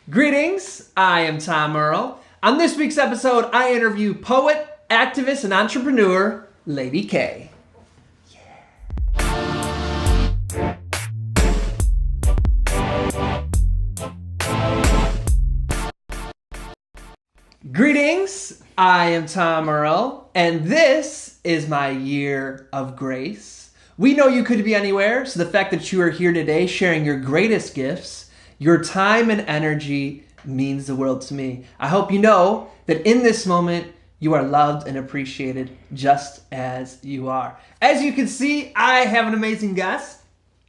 Greetings, I am Tom Earl. On this week's episode, I interview poet, activist, and entrepreneur, Lady K. Greetings, I am Tom Earl, and this is my year of grace. We know you could be anywhere, so the fact that you are here today sharing your greatest gifts, your time and energy means the world to me. I hope you know that in this moment, you are loved and appreciated just as you are. As you can see, I have an amazing guest.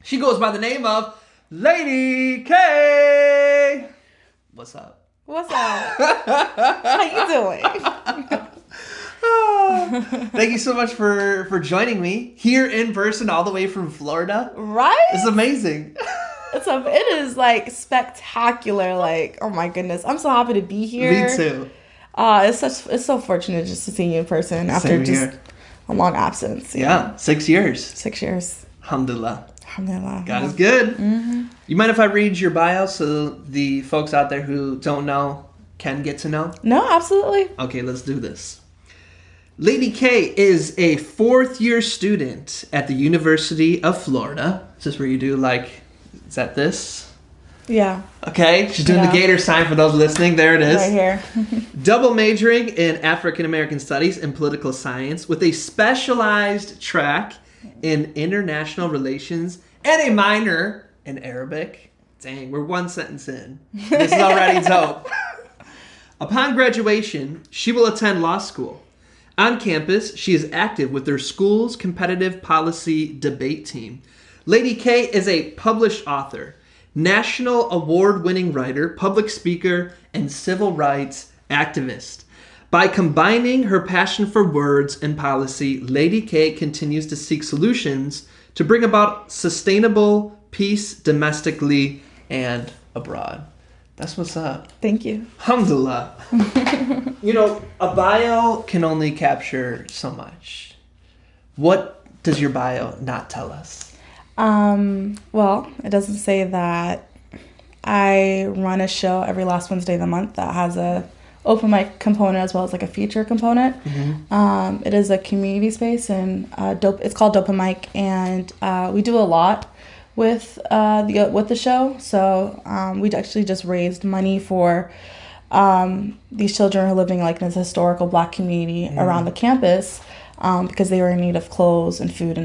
She goes by the name of Lady K. What's up? What's up? How you doing? Thank you so much for joining me here in person all the way from Florida. Right? It's amazing. It is like spectacular. Like, oh my goodness, I'm so happy to be here. Me too. It's so fortunate just to see you in person after just a long absence. Yeah, 6 years. 6 years. Alhamdulillah. Alhamdulillah. God is good. Mm-hmm. You mind if I read your bio so the folks out there who don't know can get to know? No, absolutely. Okay, let's do this. Lady K is a fourth-year student at the University of Florida. Is this where you do is that this? Yeah. Okay, she's doing the gator sign for those listening. There it is. Right here. Double majoring in African American Studies and Political Science with a specialized track in International Relations and a minor in Arabic. Dang, we're one sentence in. This is already dope. Upon graduation, she will attend law school. On campus, she is active with their school's competitive policy debate team. Lady K is a published author, national award-winning writer, public speaker, and civil rights activist. By combining her passion for words and policy, Lady K continues to seek solutions to bring about sustainable peace domestically and abroad. That's what's up. Thank you. Alhamdulillah. A bio can only capture so much. What does your bio not tell us? Well, it doesn't say that I run a show every last Wednesday of the month that has a open mic component as well as like a feature component. Mm-hmm. It is a community space and it's called Dope Mic, and we do a lot with the show. So we actually just raised money for these children who are living like in this historical Black community around the campus because they were in need of clothes and food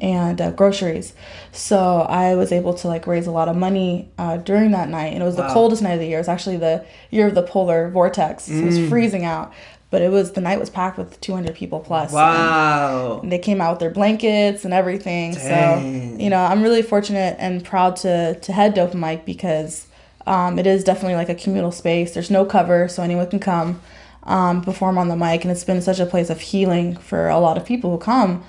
and groceries. So I was able to raise a lot of money during that night, and it was the coldest night of the year. It was actually the year of the polar vortex. So it was freezing out, but the night was packed with 200 people plus. Wow. And they came out with their blankets and everything. Dang. So I'm really fortunate and proud to head Dope Mic because it is definitely like a communal space. There's no cover, so anyone can come perform on the mic, and it's been such a place of healing for a lot of people who come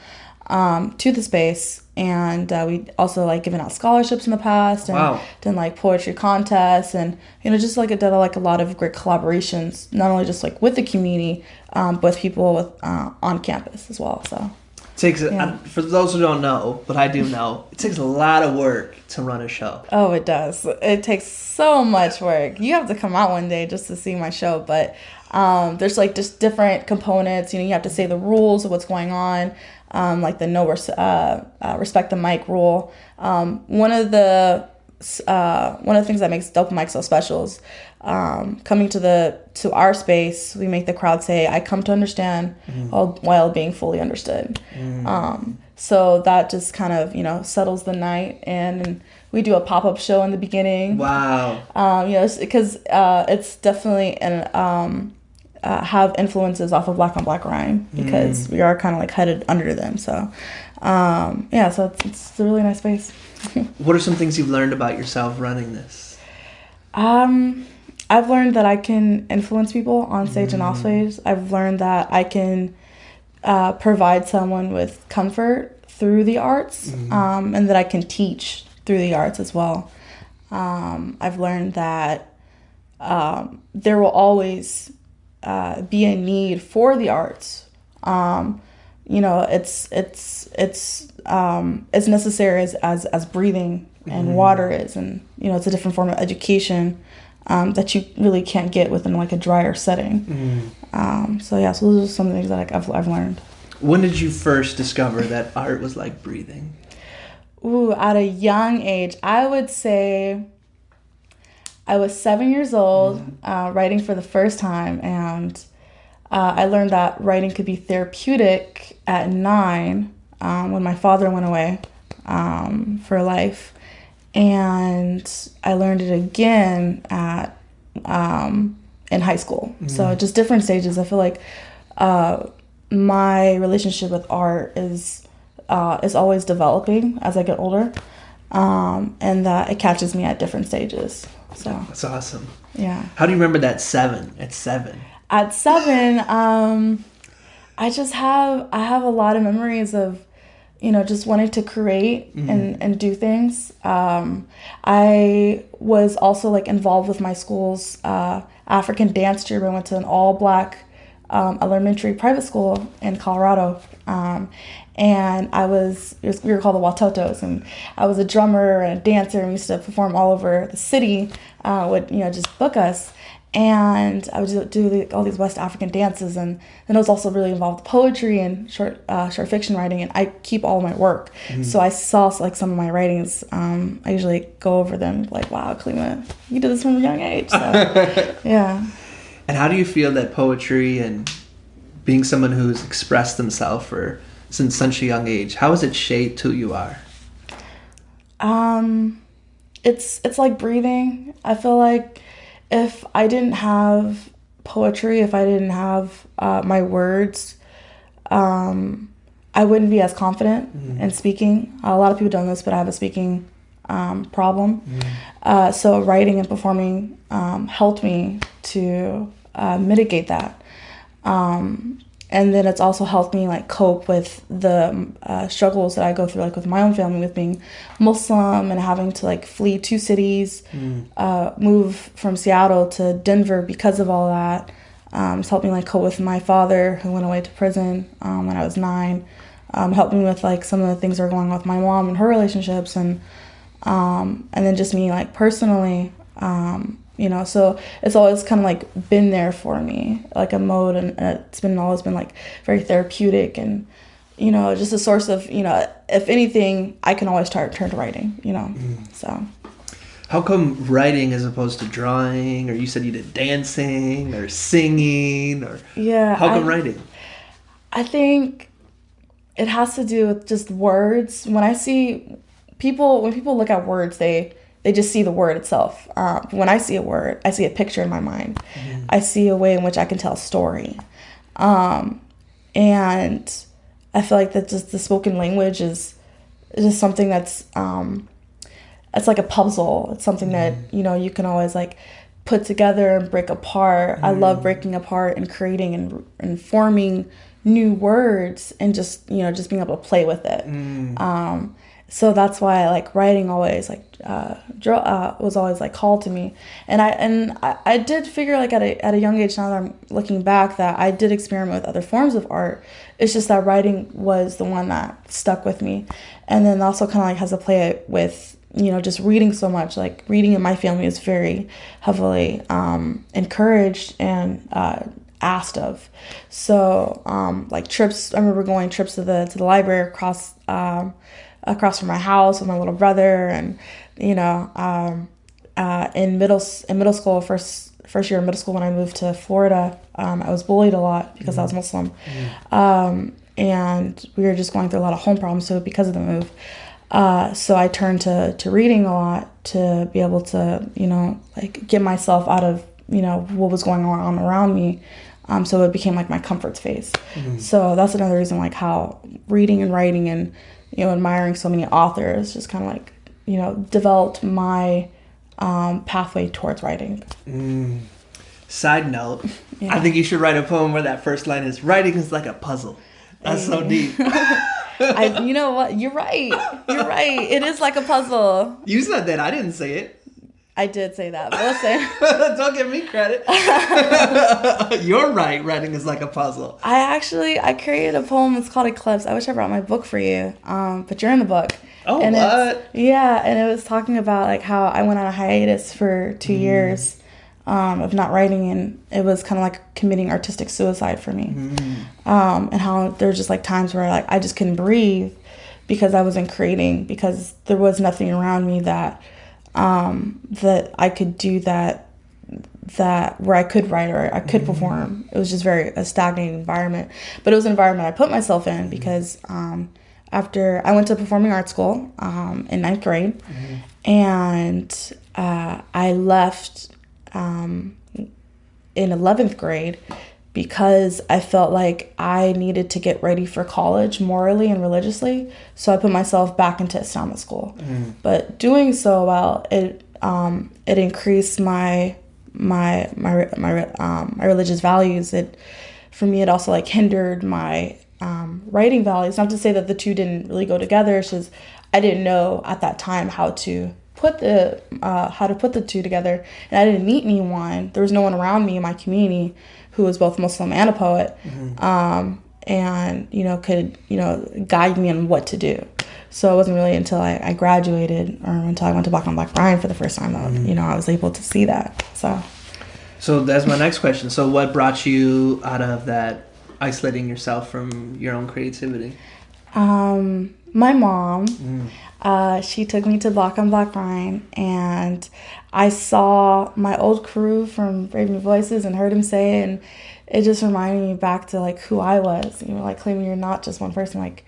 to the space. And we also given out scholarships in the past and done poetry contests, and just did a lot of great collaborations, not only just with the community but with people on campus as well. So for those who don't know, but I do know, it takes a lot of work to run a show. Oh, it does. It takes so much work. You have to come out one day just to see my show, but there's just different components. You have to say the rules of what's going on. Respect the mic rule. One of the things that makes Dope Mic so special is coming to our space. We make the crowd say, "I come to understand," while being fully understood. So that just kind of settles the night, and we do a pop-up show in the beginning. Wow. Because it's definitely have influences off of Black on Black crime because we are kind of headed under them. So, so it's a really nice space. What are some things you've learned about yourself running this? I've learned that I can influence people on stage and off stage. I've learned that I can provide someone with comfort through the arts, and that I can teach through the arts as well. I've learned that there will always be a need for the arts. It's necessary as breathing and water is, and it's a different form of education that you really can't get within like a drier setting. So those are some things that I've learned. When did you first discover that art was like breathing? Ooh, at a young age, I would say I was 7 years old, writing for the first time, and I learned that writing could be therapeutic at 9, when my father went away for life, and I learned it again at in high school. So just different stages. I feel like my relationship with art is always developing as I get older, and that it catches me at different stages. So that's awesome. Yeah. How do you remember that 7 at 7? At 7, I have a lot of memories of, just wanting to create and do things. I was also like involved with my school's African dance troupe. I went to an all-black elementary private school in Colorado. And we were called the Watotos, and I was a drummer and a dancer, and we used to perform all over the city, would just book us. And I would do all these West African dances, and then I was also really involved with poetry and short fiction writing, and I keep all my work. So I saw like some of my writings. I usually go over them like, wow, Kalima, you did this from a young age. So, yeah. And how do you feel that poetry and being someone who's expressed themselves since such a young age, how has it shaped who you are? It's like breathing. I feel like if I didn't have poetry, if I didn't have my words, I wouldn't be as confident in speaking. A lot of people don't know this, but I have a speaking problem. So writing and performing helped me to mitigate that. And then it's also helped me like cope with the struggles that I go through, like with my own family, with being Muslim and having to like flee 2 cities, move from Seattle to Denver because of all that. It's helped me like cope with my father, who went away to prison when I was 9. Helped me with like some of the things that are going on with my mom and her relationships, and then just me like personally. So it's always kind of like been there for me, like a mode, and it's always been like very therapeutic, and just a source of, if anything, I can always turn to writing, so. How come writing as opposed to drawing, or you said you did dancing or singing, or how come writing? I think it has to do with just words. When people look at words, they just see the word itself. When I see a word, I see a picture in my mind. I see a way in which I can tell a story. And I feel like that just the spoken language is just something that's, it's like a puzzle. It's something that, you can always like put together and break apart. I love breaking apart and creating and forming new words, and just being able to play with it. So that's why I like writing always was always like called to me, and I did figure like at a young age, now that I'm looking back, that I did experiment with other forms of art. It's just that writing was the one that stuck with me, and then also kind of like has to play with just reading so much. Like reading in my family is very heavily encouraged and asked of. So like trips, I remember going trips to the library across from my house with my little brother, and in middle school, first year of middle school, when I moved to Florida, I was bullied a lot because I was Muslim, and we were just going through a lot of home problems. So because of the move, so I turned to reading a lot to be able to like get myself out of what was going on around me. So it became like my comfort space. So that's another reason like how reading and writing and admiring so many authors just kind of like developed my pathway towards writing. Side note, I think you should write a poem where that first line is, writing is like a puzzle. That's so deep. You know what? You're right. It is like a puzzle. You said that. I didn't say it. I did say that, but listen. Don't give me credit. You're right. Writing is like a puzzle. I created a poem. It's called Eclipse. I wish I brought my book for you. But you're in the book. Oh, and what? Yeah, and it was talking about like how I went on a hiatus for 2 years of not writing, and it was kind of like committing artistic suicide for me. And how there's just like times where like I just couldn't breathe because I wasn't creating, because there was nothing around me that that I could do that where I could write or I could perform. It was just a stagnating environment. But it was an environment I put myself in because after I went to performing arts school in ninth grade, and I left in 11th grade because I felt like I needed to get ready for college morally and religiously. So I put myself back into Islamic school. But doing so, well, it increased my religious values. For me, it also like hindered my writing values. Not to say that the two didn't really go together. It's just I didn't know at that time how to put the two together, and I didn't meet anyone. There was no one around me in my community who was both Muslim and a poet, and could guide me on what to do. So it wasn't really until I graduated or until I went to Black on Black Brian for the first time that I was able to see that. So that's my next question. So what brought you out of that isolating yourself from your own creativity? My mom, she took me to Black on Black Brian, and I saw my old crew from Brave New Voices and heard him say it, and it just reminded me back to like who I was, like claiming you're not just one person, like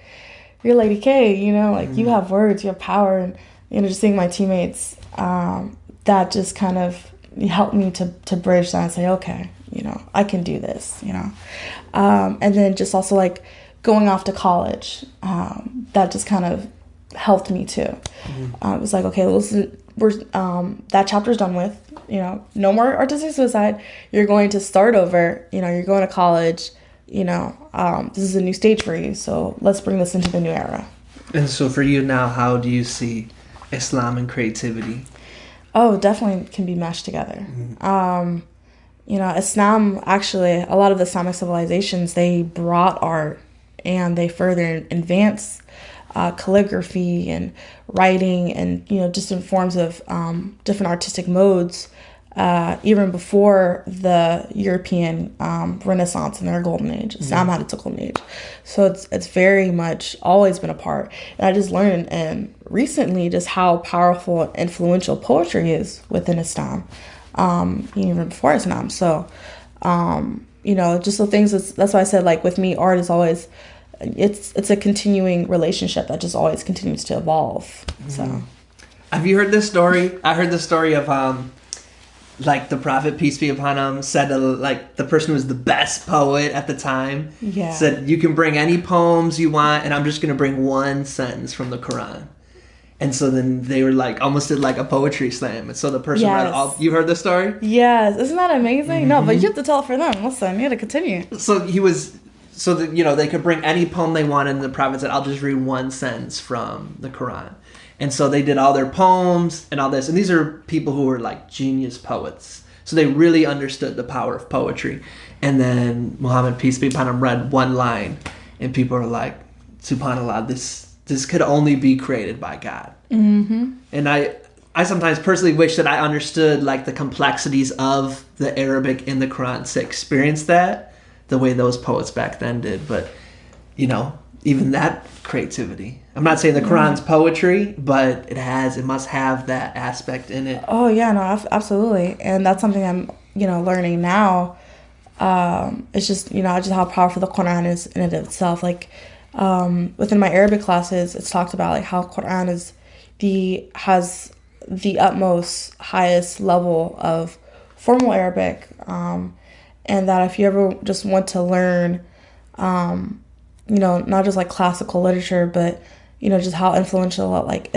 you're Lady K, like you have words, you have power, and just seeing my teammates, that just kind of helped me to bridge that and say, okay, I can do this, and then just also like going off to college, that just kind of helped me too. It was like, okay, we're that chapter's done with, no more artistic suicide. You're going to start over, you're going to college, this is a new stage for you. So let's bring this into the new era. And so for you now, how do you see Islam and creativity? Oh, definitely can be meshed together. Islam, actually, a lot of the Islamic civilizations, they brought art and they further advanced calligraphy and writing and, just in forms of different artistic modes, even before the European Renaissance and their golden age. Islam had its golden age. So it's very much always been a part. And I just learned recently just how powerful and influential poetry is within Islam, even before Islam. So, just the things, that's why I said, like, with me, art is always, it's a continuing relationship that just always continues to evolve. So, have you heard this story? I heard the story of like the Prophet, peace be upon him, said to, like, the person who was the best poet at the time, said, you can bring any poems you want, and I'm just going to bring one sentence from the Quran. And so then they were like, almost did like a poetry slam. And so the person read all, you heard the story? Yes. Isn't that amazing? No, but you have to tell it for them. Listen, you got to continue. So they could bring any poem they wanted, and the Prophet said, I'll just read one sentence from the Quran. And so they did all their poems and all this. And these are people who were like genius poets. So they really understood the power of poetry. And then Muhammad, peace be upon him, read one line. And people are like, SubhanAllah, this could only be created by God. And I sometimes personally wish that I understood like the complexities of the Arabic in the Quran to experience that the way those poets back then did. But, even that creativity. I'm not saying the Quran's poetry, but it must have that aspect in it. Oh, yeah, no, absolutely. And that's something I'm, learning now. It's just, just how powerful the Quran is in it itself. Like, within my Arabic classes, it's talked about like how Quran has the utmost highest level of formal Arabic, and that if you ever just want to learn, not just like classical literature, but just how influential like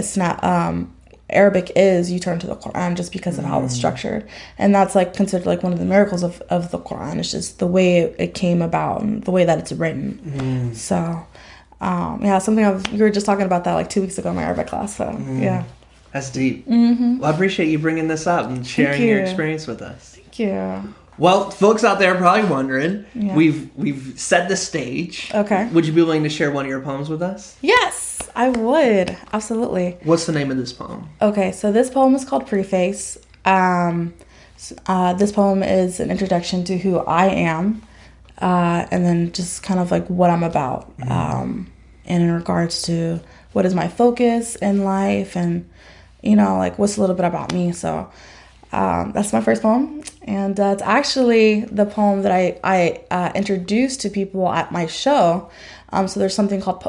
Arabic is, you turn to the Quran just because of how it's structured. And that's like considered like one of the miracles of the Quran. It's just the way it came about and the way that it's written. So something you were just talking about that like 2 weeks ago in my Arabic class. So yeah, that's deep. Well, I appreciate you bringing this up and sharing your experience with us. Thank you. Well, folks out there are probably wondering. Yeah. We've set the stage. Okay. Would you be willing to share one of your poems with us? Yes, I would. Absolutely. What's the name of this poem? Okay, so this poem is called Preface. This poem is an introduction to who I am, and then just kind of like what I'm about, and in regards to what is my focus in life, and like what's a little bit about me. So that's my first poem, and it's actually the poem that I introduced to people at my show. So there's something called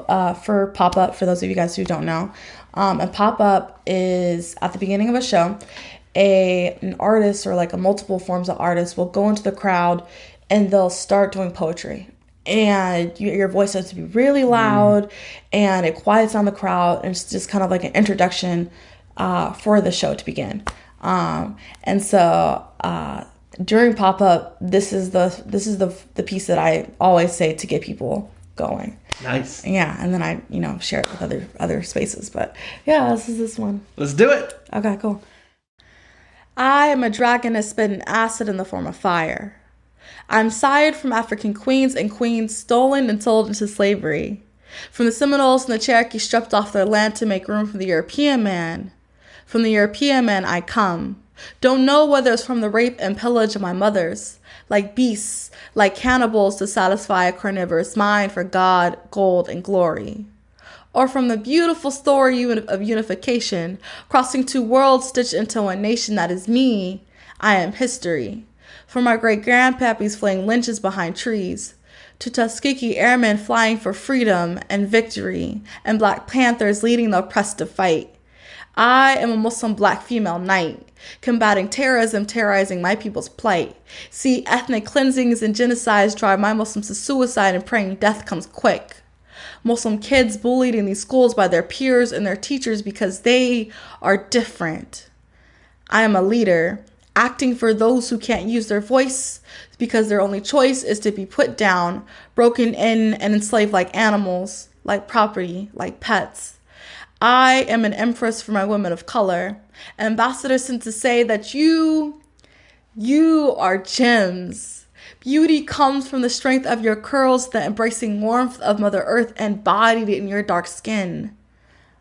for Popup, for those of you guys who don't know. And Popup is at the beginning of a show, an artist or like a multiple forms of artists will go into the crowd and they'll start doing poetry. And your voice has to be really loud and it quiets down the crowd. And it's just kind of like an introduction for the show to begin. And so during Pop-Up, this is the piece that I always say to get people going. Nice. Yeah, and then I share it with other spaces. But yeah, this is this one. Let's do it. Okay, cool. I am a dragon that spit acid in the form of fire. I'm sired from African queens and queens stolen and sold into slavery. From the Seminoles and the Cherokee stripped off their land to make room for the European man. From the European man I come. Don't know whether it's from the rape and pillage of my mothers. Like beasts, like cannibals to satisfy a carnivorous mind for God, gold, and glory. Or from the beautiful story of unification, crossing two worlds stitched into one nation that is me. I am history. From my great-grandpappies flaying lynches behind trees, to Tuskegee airmen flying for freedom and victory, and Black Panthers leading the oppressed to fight. I am a Muslim Black female knight, combating terrorism, terrorizing my people's plight. See, ethnic cleansings and genocides drive my Muslims to suicide and praying death comes quick. Muslim kids bullied in these schools by their peers and their teachers because they are different. I am a leader, acting for those who can't use their voice because their only choice is to be put down, broken in, and enslaved like animals, like property, like pets. I am an empress for my women of color, an ambassador sent to say that you are gems. Beauty comes from the strength of your curls, the embracing warmth of Mother Earth embodied in your dark skin.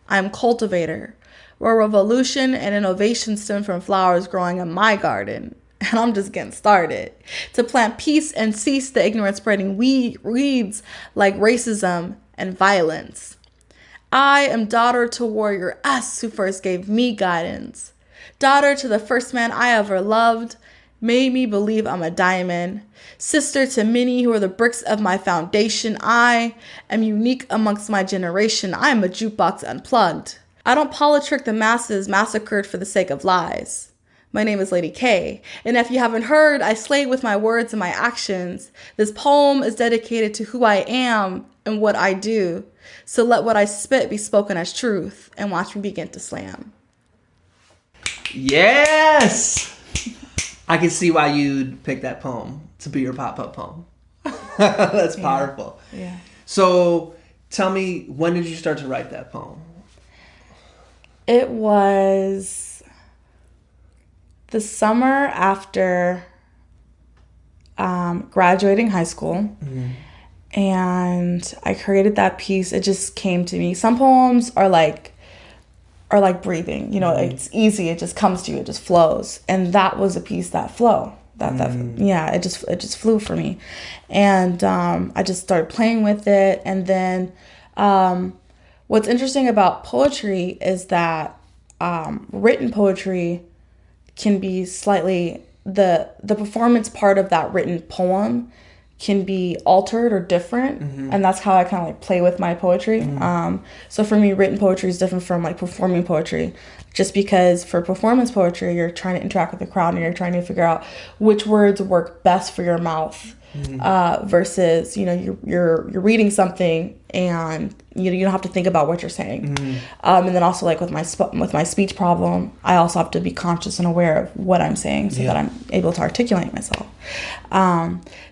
I am cultivator, where revolution and innovation stem from flowers growing in my garden. And I'm just getting started. To plant peace and cease the ignorance spreading weeds like racism and violence. I am daughter to Warrior S, who first gave me guidance. Daughter to the first man I ever loved, made me believe I'm a diamond. Sister to many who are the bricks of my foundation. I am unique amongst my generation. I am a jukebox unplugged. I don't politrick the masses massacred for the sake of lies. My name is Lady K, and if you haven't heard, I slay with my words and my actions. This poem is dedicated to who I am and what I do. So let what I spit be spoken as truth, and watch me begin to slam. Yes! I can see why you'd pick that poem to be your pop-up poem. That's powerful. Yeah. So tell me, when did you start to write that poem? It was the summer after graduating high school. Mm-hmm. And I created that piece. It just came to me. Some poems are like breathing. It's easy. It just comes to you. It just flows. And that was a piece that flowed. It just flew for me. And I just started playing with it. And then what's interesting about poetry is that written poetry can be slightly the performance part of that written poem can be altered or different. Mm-hmm. And that's how I kind of like play with my poetry. Mm-hmm. So for me, written poetry is different from like performing poetry, just because for performance poetry, you're trying to interact with the crowd and you're trying to figure out which words work best for your mouth. Mm-hmm. Versus, you're reading something and you don't have to think about what you're saying. Mm-hmm. And then also like with my speech problem, I also have to be conscious and aware of what I'm saying so that I'm able to articulate myself.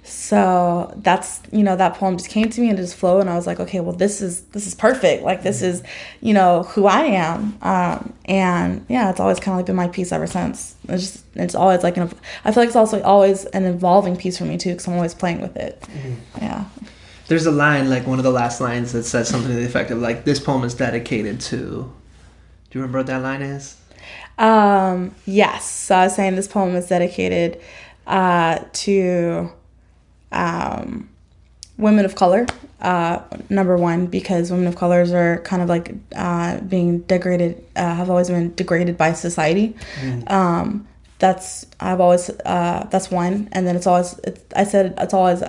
So that's, that poem just came to me and it just flowed. And I was like, okay, well, this is perfect. Like, this is, who I am. And And yeah, it's always kind of like been my piece ever since. It's always like, I feel like it's also always an evolving piece for me too, because I'm always playing with it. Mm-hmm. Yeah. There's a line, like one of the last lines, that says something to the effect of like, this poem is dedicated to. Do you remember what that line is? Yes. So I was saying this poem is dedicated to women of color. Number one, because women of colors are kind of like being degraded, have always been degraded by society. That's one. And then it's always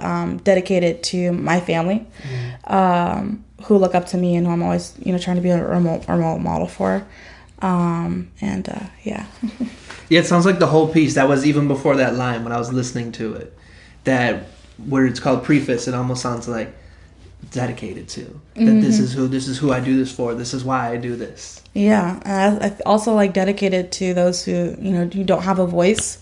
dedicated to my family, who look up to me and who I'm always, trying to be a role model for. Yeah. Yeah, it sounds like the whole piece, that was even before that line when I was listening to it, that where it's called preface, it almost sounds like dedicated to. That this is who I do this for. This is why I do this. Yeah, and I also like dedicated to those who who don't have a voice,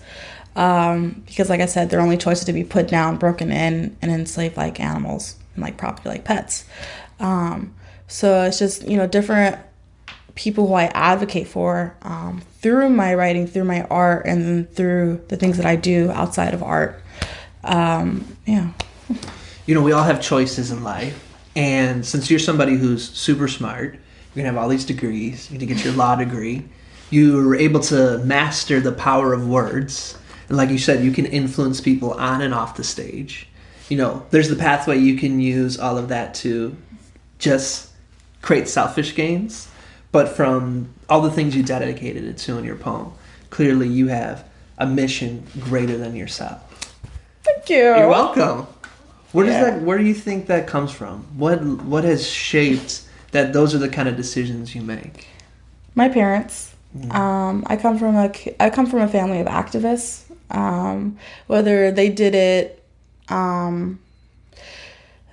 because like I said, their only choice is to be put down, broken in, and enslaved like animals and like property like pets. So it's just different people who I advocate for through my writing, through my art, and then through the things that I do outside of art. Yeah. We all have choices in life, and since you're somebody who's super smart, you're gonna have all these degrees, you're gonna get your law degree, you were able to master the power of words, and like you said, you can influence people on and off the stage. There's the pathway you can use all of that to just create selfish gains, but from all the things you dedicated it to in your poem, clearly you have a mission greater than yourself. Thank you. You're welcome. Where do you think that comes from? What has shaped that those are the kind of decisions you make? My parents. I come from a family of activists. Whether they did it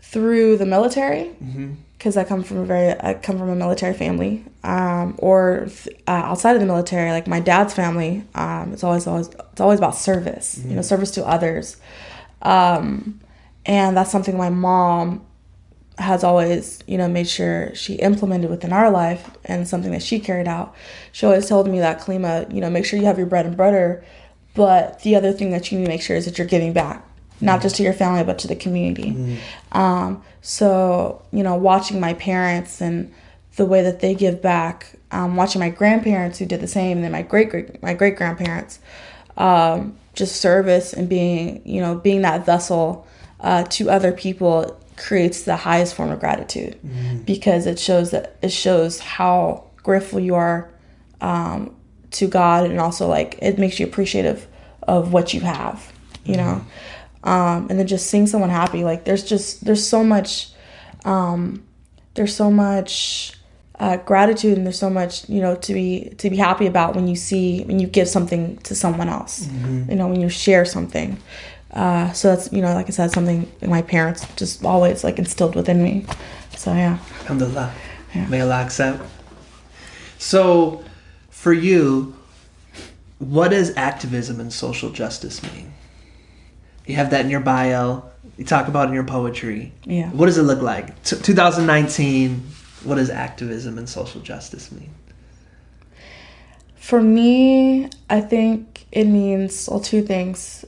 through the military, because I come from a military family, or outside of the military, like my dad's family. It's always about service. Service to others. And that's something my mom has always, made sure she implemented within our life, and something that she carried out. She always told me that, Kalima, make sure you have your bread and butter, but the other thing that you need to make sure is that you're giving back, not just to your family, but to the community. So, watching my parents and the way that they give back, watching my grandparents who did the same, and then my great grandparents, just service and being that vessel to other people creates the highest form of gratitude, because it shows how grateful you are to God, and also like it makes you appreciative of what you have, and then just seeing someone happy, like there's so much gratitude, and there's so much to be happy about when you give something to someone else, when you share something. So that's, like I said, something my parents just always like instilled within me. So yeah. Alhamdulillah. Yeah. May Allah accept. So for you, what does activism and social justice mean? You have that in your bio. You talk about it in your poetry. Yeah. What does it look like? 2019, what does activism and social justice mean? For me, I think it means two things.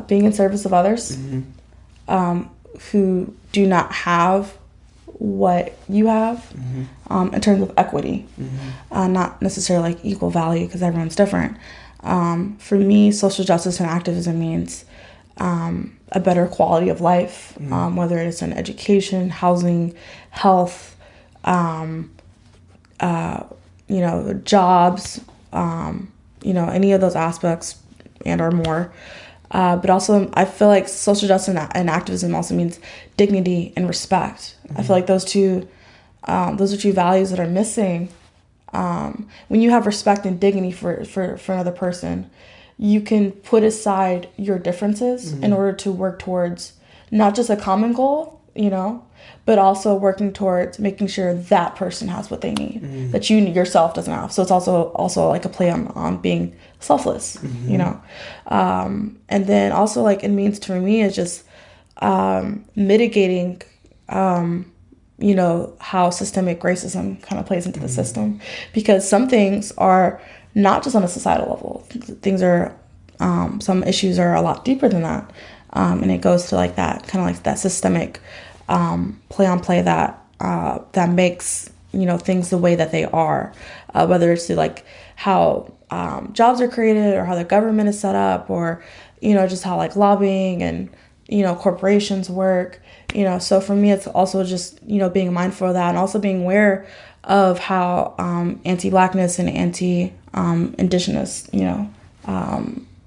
Being in service of others who do not have what you have, in terms of equity. Not necessarily like equal value, because everyone's different. For me, social justice and activism means a better quality of life, whether it's in education, housing, health, jobs, any of those aspects and or more. But also I feel like social justice and activism also means dignity and respect. I feel like those are two values that are missing. When you have respect and dignity for another person, you can put aside your differences in order to work towards not just a common goal, but also working towards making sure that person has what they need, that you yourself doesn't have. So it's also like a play on being selfless, and then also like it means to me is just mitigating how systemic racism kind of plays into the system, because some things are not just on a societal level. Things are, some issues are a lot deeper than that. And it goes to like that kind of like that systemic play on play that makes, things the way that they are, whether it's to like how jobs are created or how the government is set up, or, just how like lobbying and, corporations work. So for me, it's also just, being mindful of that, and also being aware of how anti-Blackness and anti-Indigenous,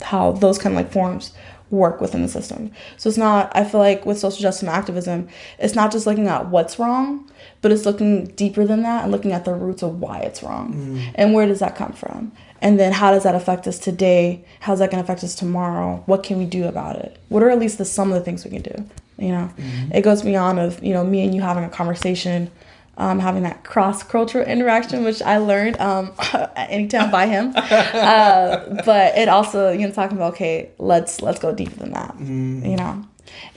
how those kind of like forms work within the system. So it's not, I feel like with social justice and activism, it's not just looking at what's wrong, but it's looking deeper than that and looking at the roots of why it's wrong. And where does that come from? And then how does that affect us today? How's that going to affect us tomorrow? What can we do about it? What are at least some of the things we can do? It goes beyond of, me and you having a conversation, having that cross-cultural interaction, which I learned at Anytime by him. But it also, talking about, okay, let's go deeper than that, And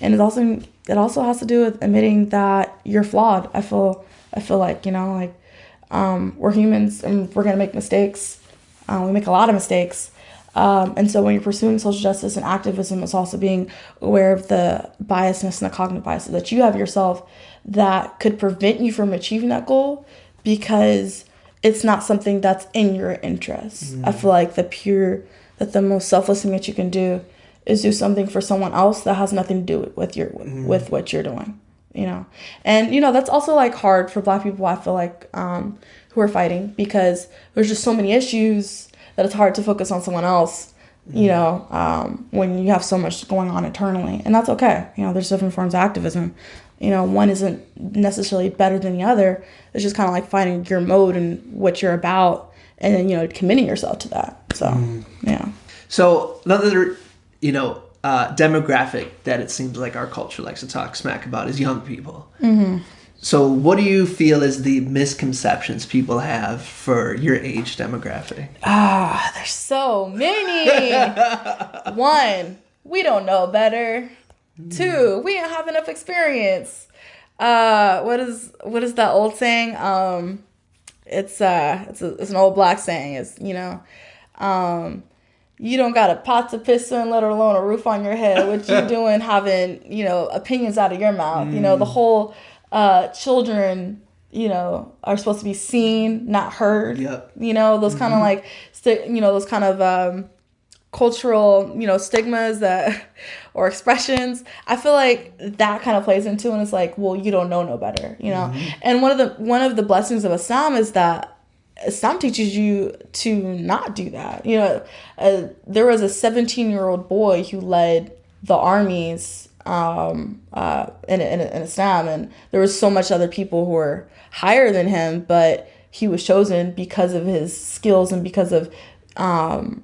it also has to do with admitting that you're flawed. I feel like, we're humans and we're going to make mistakes. We make a lot of mistakes. And so when you're pursuing social justice and activism, it's also being aware of the biasness and the cognitive biases that you have yourself that could prevent you from achieving that goal, because it's not something that's in your interest. I feel like the most selfless thing that you can do is do something for someone else that has nothing to do with with what you're doing, And, that's also like hard for Black people, I feel like, who are fighting, because there's just so many issues that it's hard to focus on someone else, when you have so much going on internally. And that's okay. There's different forms of activism. One isn't necessarily better than the other. It's just kind of like finding your mode and what you're about, and then, committing yourself to that. So, yeah. So another, demographic that it seems like our culture likes to talk smack about is young people. So what do you feel is the misconceptions people have for your age demographic? There's so many. 1, we don't know better. 2, we don't have enough experience. What is that old saying? It's an old Black saying. It's, you don't got a pot to piss in, let alone a roof on your head. What you doing having, opinions out of your mouth? The whole children, are supposed to be seen, not heard. Yep. Those kind of like, those kind of cultural, stigmas that or expressions. I feel like that kind of plays into, and it's like, well, you don't know no better, And one of the blessings of Islam is that Islam teaches you to not do that. There was a 17-year-old boy who led the armies in Islam, and there was so much other people who were higher than him, but he was chosen because of his skills and because of not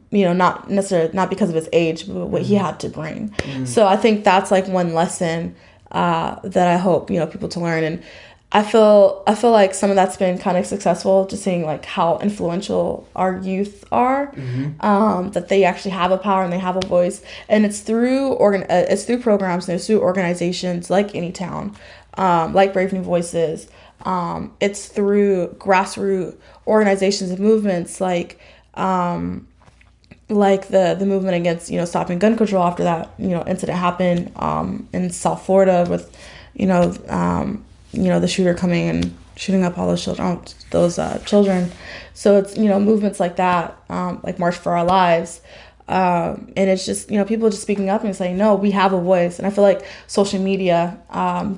because of his age, but what he had to bring. So I think that's like one lesson that I hope people to learn. And I feel like some of that's been kind of successful, just seeing like how influential our youth are, that they actually have a power and they have a voice, and it's through programs and it's through organizations like Anytown, like Brave New Voices. It's through grassroots organizations and movements like the movement against stopping gun control after that incident happened in South Florida with the shooter coming and shooting up all those children. So it's movements like that, like March for Our Lives, and it's just people just speaking up and saying, no, we have a voice. And I feel like social media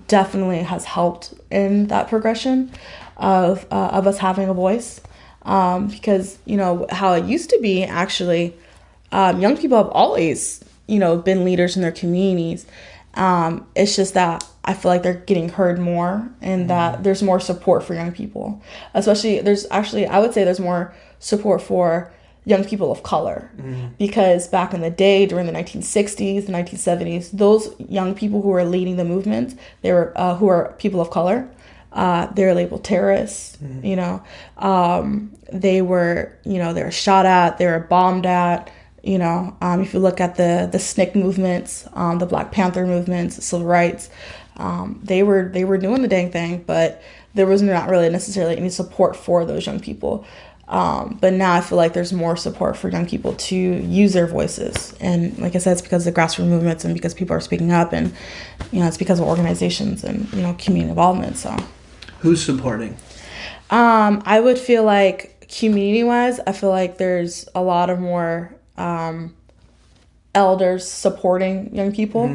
definitely has helped in that progression of us having a voice, because how it used to be, actually, young people have always been leaders in their communities. It's just that I feel like they're getting heard more, and that there's more support for young people. Especially, I would say there's more support for young people of color, because back in the day, during the 1960s, the 1970s, those young people who were leading the movement, they were who are people of color. They were labeled terrorists. They were shot at, they were bombed at. If you look at the SNCC movements, the Black Panther movements, civil rights, they were doing the dang thing, but there was not really necessarily any support for those young people. But now I feel like there's more support for young people to use their voices. And like I said, it's because of the grassroots movements and because people are speaking up, and, it's because of organizations and, community involvement. So who's supporting? I would feel like community-wise, I feel like there's a lot of more elders supporting young people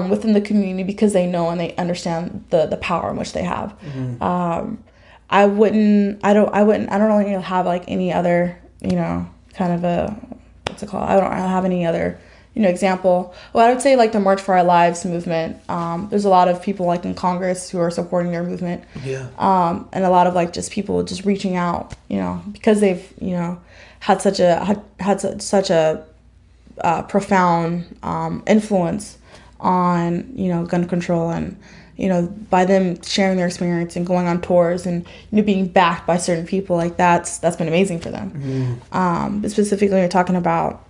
within the community because they know and they understand the power in which they have. I don't really have like any other, kind of a, what's it called? I don't have any other, example. Well, I would say like the March for Our Lives movement. There's a lot of people like in Congress who are supporting their movement. Yeah. And a lot of like just people just reaching out, because they've, had such a profound influence on, gun control, and, by them sharing their experience and going on tours and, being backed by certain people, like that's been amazing for them. But specifically when you're talking about,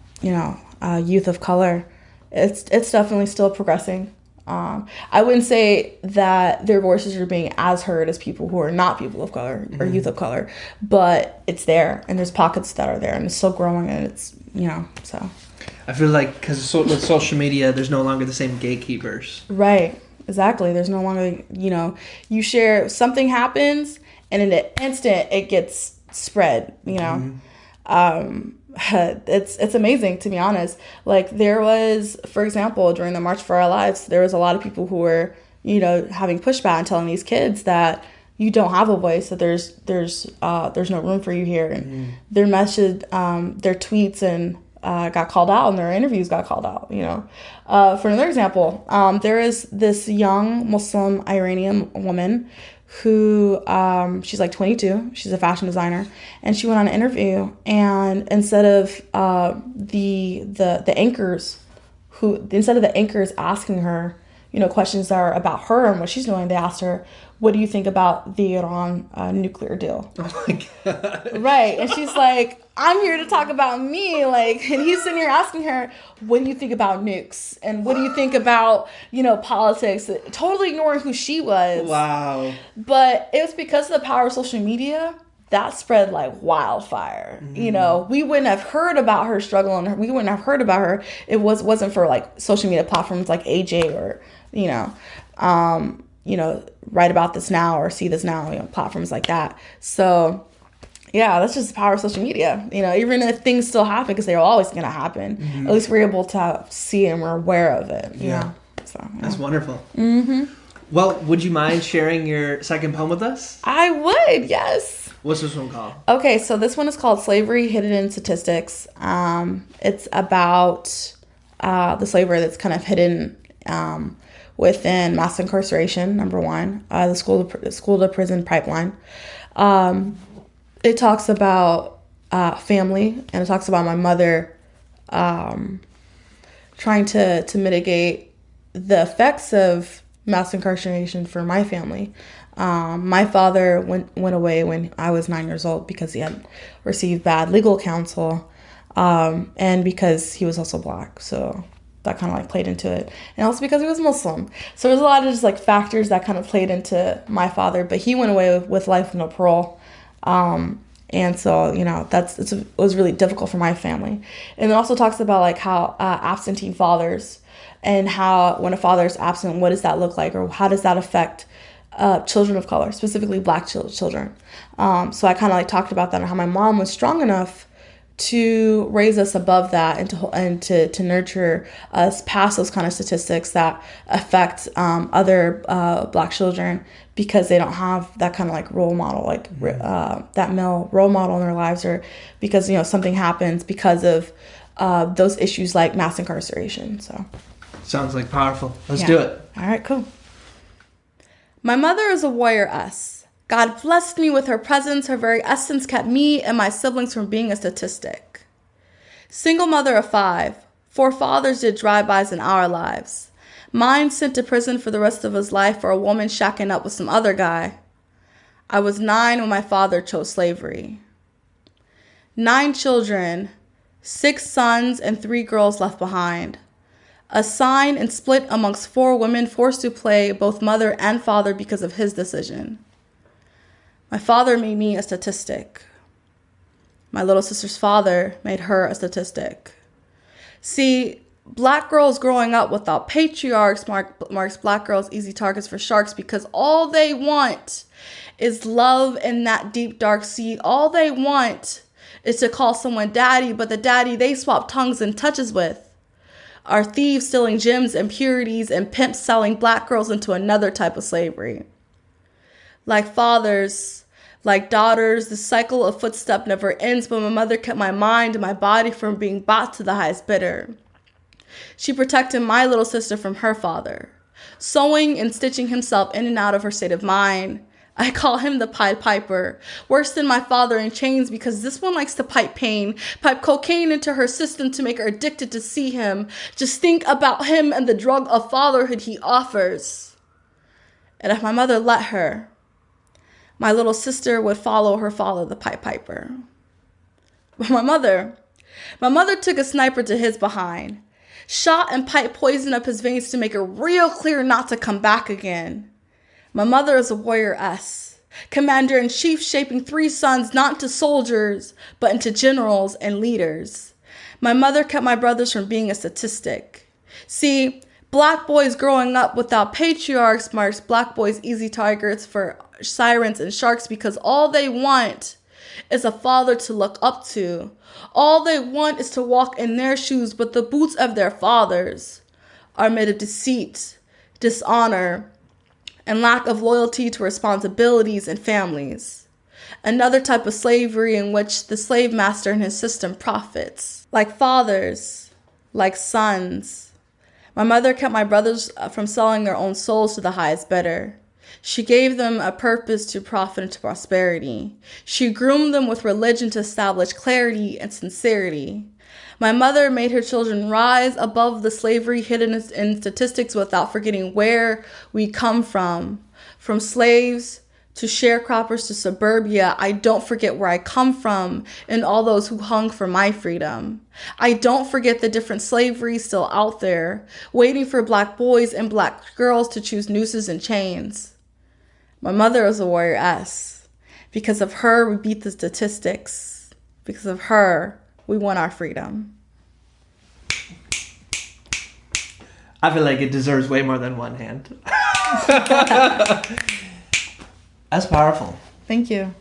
youth of color, it's definitely still progressing. I wouldn't say that their voices are being as heard as people who are not people of color or youth of color, but it's there, and there's pockets that are there, and it's still growing, and it's, so. I feel like because with social media, there's no longer the same gatekeepers. Right. Exactly. There's no longer, you share, something happens, and in an instant it gets spread, It's amazing, to be honest. Like there was, for example, during the March for Our Lives, there was a lot of people who were, having pushback and telling these kids that you don't have a voice, that there's no room for you here. And their message, their tweets and got called out, and their interviews got called out. For another example, there is this young Muslim Iranian woman who she's like 22. She's a fashion designer, and she went on an interview, and instead of the anchors asking her questions that are about her and what she's doing, they asked her, what do you think about the Iran nuclear deal? Oh my God. Right. And she's like, I'm here to talk about me. Like, and he's sitting here asking her, what do you think about nukes? And what do you think about, politics? Totally ignoring who she was. Wow. But it was because of the power of social media that spread like wildfire. We wouldn't have heard about her struggle, and we wouldn't have heard about her. It wasn't for like social media platforms like AJ or, write about this now or see this now, platforms like that. So yeah, that's just the power of social media. Even if things still happen, because they're always going to happen, at least we're able to see and we're aware of it. Yeah. So yeah. That's wonderful. Well, would you mind sharing your second poem with us? I would, yes. What's this one called? Okay, so this one is called Slavery Hidden in Statistics. It's about the slavery that's kind of hidden within mass incarceration, number one, the school to prison pipeline. It talks about family, and it talks about my mother trying to mitigate the effects of mass incarceration for my family. My father went away when I was 9 years old because he had received bad legal counsel, and because he was also Black. So that kind of like played into it, and also because he was Muslim. So there's a lot of just like factors that kind of played into my father, but he went away with life with no parole. And so, it was really difficult for my family. And it also talks about like how absentee fathers, and how when a father is absent, what does that look like, or how does that affect children of color, specifically Black children. So I kind of like talked about that, and how my mom was strong enough to raise us above that, and to nurture us past those kind of statistics that affect other Black children, because they don't have that kind of like role model, like that male role model in their lives, or because something happens because of those issues like mass incarceration. So sounds like powerful. Let's do it. All right, cool. My mother is a warrior-ess. God blessed me with her presence. Her very essence kept me and my siblings from being a statistic. Single mother of 5. 4 fathers did drive-bys in our lives. Mine sent to prison for the rest of his life for a woman shacking up with some other guy. I was 9 when my father chose slavery. 9 children, 6 sons and 3 girls left behind. Assigned and split amongst 4 women forced to play both mother and father because of his decision. My father made me a statistic. My little sister's father made her a statistic. See, black girls growing up without patriarchs marks black girls easy targets for sharks because all they want is love in that deep dark sea. All they want is to call someone daddy, but the daddy they swap tongues and touches with are thieves stealing gems and purities and pimps selling black girls into another type of slavery. Like fathers, like daughters, the cycle of footstep never ends, but my mother kept my mind and my body from being bought to the highest bidder. She protected my little sister from her father, sewing and stitching himself in and out of her state of mind. I call him the Pied Piper, worse than my father in chains because this one likes to pipe pain, pipe cocaine into her system to make her addicted to see him. Just think about him and the drug of fatherhood he offers. And if my mother let her, my little sister would follow her father, the Pied Piper. But my mother took a sniper to his behind, shot and piped poison up his veins to make it real clear not to come back again. My mother is a warrior-ess, commander-in-chief shaping 3 sons not into soldiers, but into generals and leaders. My mother kept my brothers from being a statistic. See, black boys growing up without patriarchs marks black boys easy targets for sirens and sharks because all they want is a father to look up to. All they want is to walk in their shoes, but the boots of their fathers are made of deceit, dishonor, and lack of loyalty to responsibilities and families. Another type of slavery in which the slave master and his system profits. Like fathers, like sons. My mother kept my brothers from selling their own souls to the highest bidder. She gave them a purpose to profit and to prosperity. She groomed them with religion to establish clarity and sincerity. My mother made her children rise above the slavery hidden in statistics without forgetting where we come from. From slaves to sharecroppers to suburbia, I don't forget where I come from and all those who hung for my freedom. I don't forget the different slaveries still out there, waiting for black boys and black girls to choose nooses and chains. My mother was a warrior-ess. Because of her, we beat the statistics. Because of her, we won our freedom. I feel like it deserves way more than one hand. That's powerful. Thank you.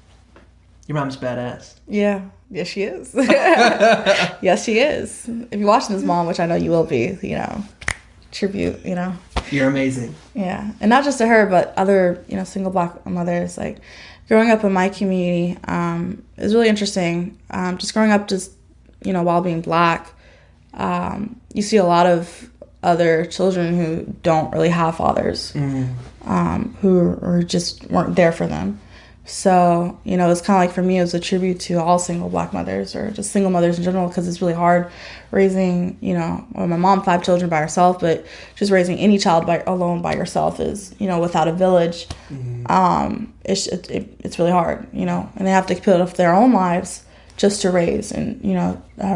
Your mom's badass. Yeah. Yes, she is. Yes, she is. If you're watching this, Mom, which I know you will be, tribute, You're amazing. Yeah. And not just to her, but other, single black mothers. Like, growing up in my community is really interesting. Just growing up while being black, you see a lot of other children who don't really have fathers, who just weren't there for them. So, it's kind of like for me, it was a tribute to all single black mothers or just single mothers in general, because it's really hard raising, my mom, 5 children by herself, but just raising any child alone by yourself is, without a village. It's really hard, and they have to put up their own lives just to raise and,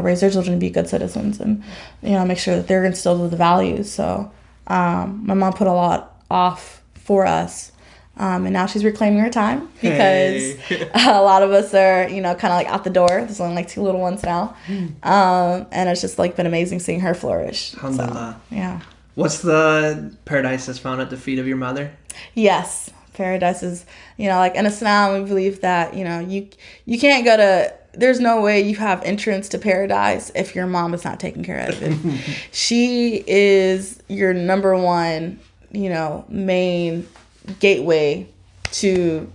raise their children to be good citizens and, make sure that they're instilled with the values. So my mom put a lot off for us. And now she's reclaiming her time because a lot of us are, kind of like out the door. There's only like 2 little ones now. And it's just been amazing seeing her flourish. Alhamdulillah. So, yeah. What's the paradise that's found at the feet of your mother? Yes. Paradise is, like in Islam, we believe that, you can't go to, there's no way you have entrance to paradise if your mom is not taking care of it. She is your number one, main gateway to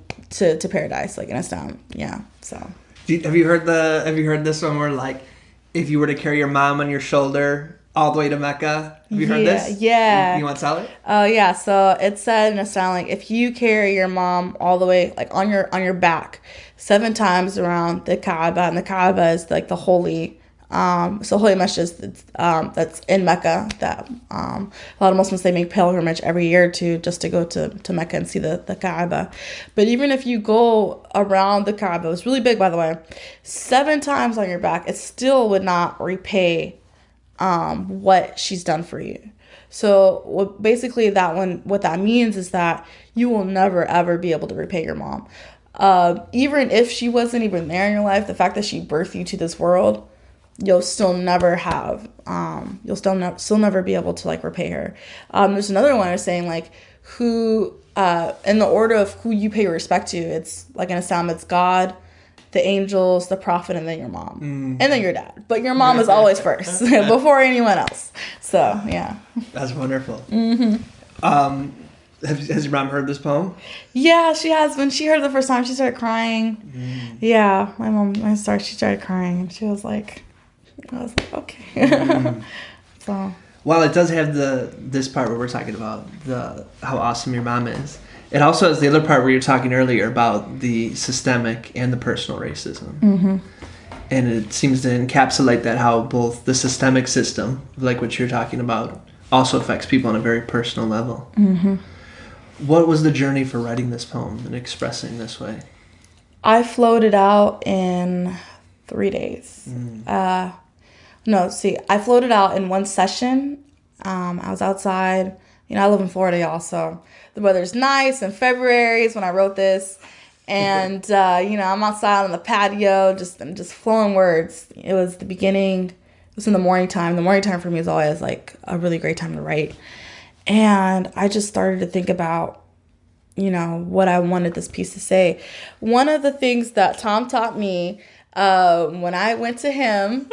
paradise, like in Islam. Yeah. So have you heard this one where if you were to carry your mom on your shoulder all the way to Mecca? Have you heard this? Yeah. You want to tell it? Oh yeah. So it said in Islam, if you carry your mom all the way on your back 7 times around the Kaaba, and the Kaaba is the holy So holy masjid that's in Mecca that a lot of Muslims, they make pilgrimage every year to go to Mecca and see the Kaaba. But even if you go around the Kaaba, it's really big, by the way, 7 times on your back, it still would not repay what she's done for you. So what that means is that you will never ever be able to repay your mom. Even if she wasn't even there in your life, the fact that she birthed you to this world, you'll still never have, you'll still never be able to like repay her. There's another one I was saying, like, who, in the order of who you pay your respect to, it's like in Islam, it's God, the angels, the prophet, and then your mom, and then your dad. But your mom is always first before anyone else. So yeah, that's wonderful. Has your mom heard this poem? Yeah, she has. When she heard it the first time, she started crying. Yeah, my mom, she started crying, and she was like, I was like, okay. So. While it does have this part where we're talking about how awesome your mom is, it also has the other part where you're talking earlier about the systemic and the personal racism. And it seems to encapsulate that, how both the systemic system, like what you're talking about, also affects people on a very personal level. What was the journey for writing this poem and expressing this way? I flowed it out in 3 days. I flowed it out in one session. I was outside. I live in Florida, y'all, so the weather's nice, and February is when I wrote this. And, I'm outside on the patio, I'm just flowing words. It was the beginning. It was in the morning time. The morning time for me is always, like, a really great time to write. And I just started to think about, what I wanted this piece to say. One of the things that Tom taught me when I went to him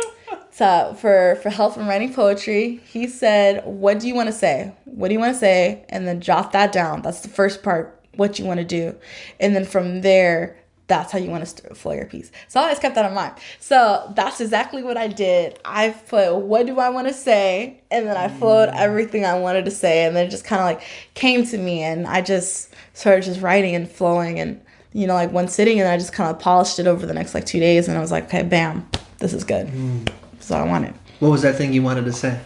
for help in writing poetry, he said, what do you want to say? What do you want to say? And then jot that down. That's the first part, what you want to do. And then from there, that's how you want to flow your piece. So I always kept that in mind. So that's exactly what I did. I put, what do I want to say? And then I flowed everything I wanted to say. And then it just kind of like came to me. And I just started just writing and flowing. And, like one sitting. And I just kind of polished it over the next like 2 days. And I was like, okay, bam, this is good. So I wanted. What was that thing you wanted to say?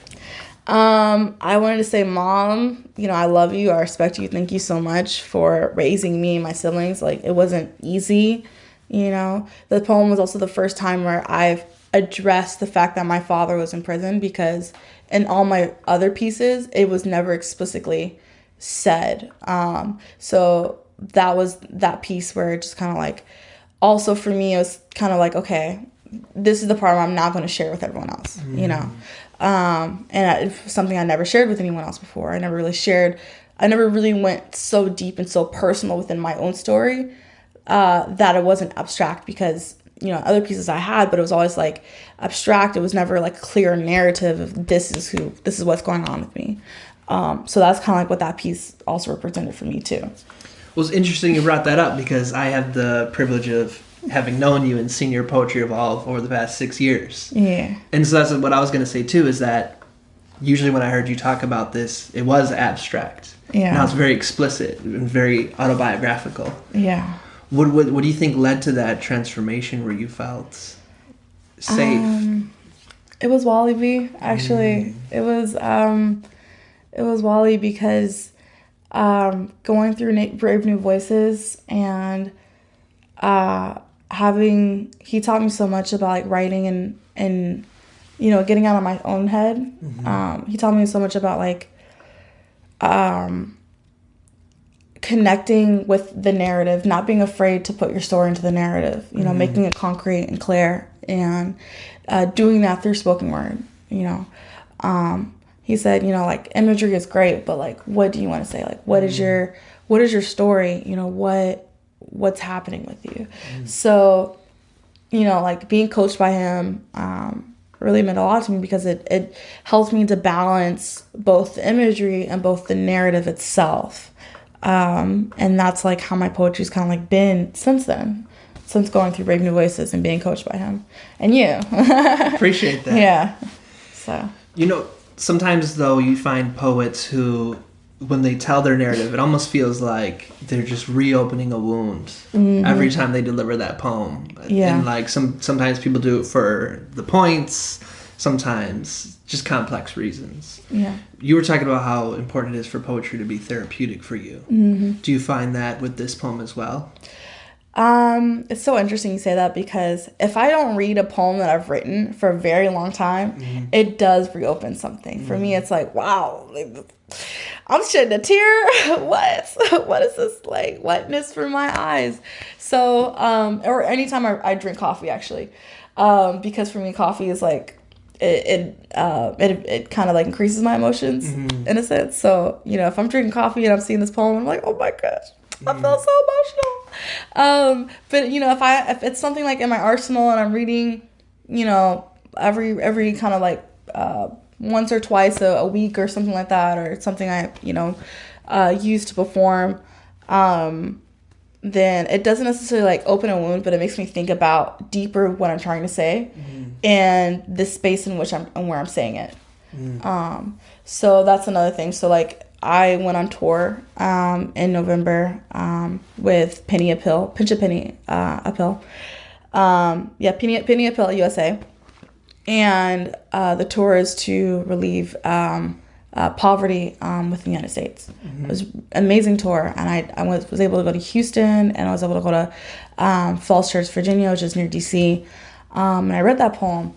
I wanted to say, Mom, I love you. I respect you. Thank you so much for raising me and my siblings. Like, it wasn't easy, The poem was also the first time where I've addressed the fact that my father was in prison, because in all my other pieces, it was never explicitly said. So that was that piece where it just kind of like, also for me, it was kind of like, okay, this is the part where I'm not going to share with everyone else, and it's something I never shared with anyone else before. I never really went so deep and so personal within my own story that it wasn't abstract, because, other pieces I had, but it was always like abstract. It was never like a clear narrative of this is what's going on with me. So that's kind of like what that piece also represented for me too. Well, it's interesting you brought that up, because I have the privilege of having known you and seen your poetry evolve over the past 6 years. Yeah. And so that's what I was going to say too, is that usually when I heard you talk about this, it was abstract. Yeah. Now it's very explicit and very autobiographical. Yeah. What do you think led to that transformation where you felt safe? It was Wally B, actually. It was Wally, because going through Brave New Voices and he taught me so much about like writing and getting out of my own head. He taught me so much about like connecting with the narrative, not being afraid to put your story into the narrative, making it concrete and clear, and doing that through spoken word. He said, like, imagery is great, but like, what do you want to say? Like, what is your story? What's happening with you? So, like being coached by him really meant a lot to me, because it helped me to balance both the imagery and both the narrative itself. And that's like how my poetry's kind of like been since then, since going through Brave New Voices and being coached by him and you. Appreciate that. Yeah. So. Sometimes though you find poets who when they tell their narrative, it almost feels like they're just reopening a wound every time they deliver that poem. Yeah. And like sometimes people do it for the points, sometimes just complex reasons. Yeah. You were talking about how important it is for poetry to be therapeutic for you. Do you find that with this poem as well? It's so interesting you say that, because if I don't read a poem that I've written for a very long time, it does reopen something. For me, it's like, wow, I'm shedding a tear. What is this like wetness from my eyes? So, or anytime I drink coffee, actually, because for me, coffee is like, it kind of like increases my emotions in a sense. So, if I'm drinking coffee and I'm seeing this poem, I'm like, oh my gosh, I felt so emotional. But if it's something like in my arsenal and I'm reading, every kind of like once or twice a week or something like that, or something I use to perform, then it doesn't necessarily like open a wound, but it makes me think about deeper what I'm trying to say and the space in which where I'm saying it. So that's another thing. So like I went on tour in November with Pinch a Penny Appeal. Penny Appeal USA. And the tour is to relieve poverty within the United States. It was an amazing tour, and I was able to go to Houston, and I was able to go to Falls Church, Virginia, which is near DC. And I read that poem,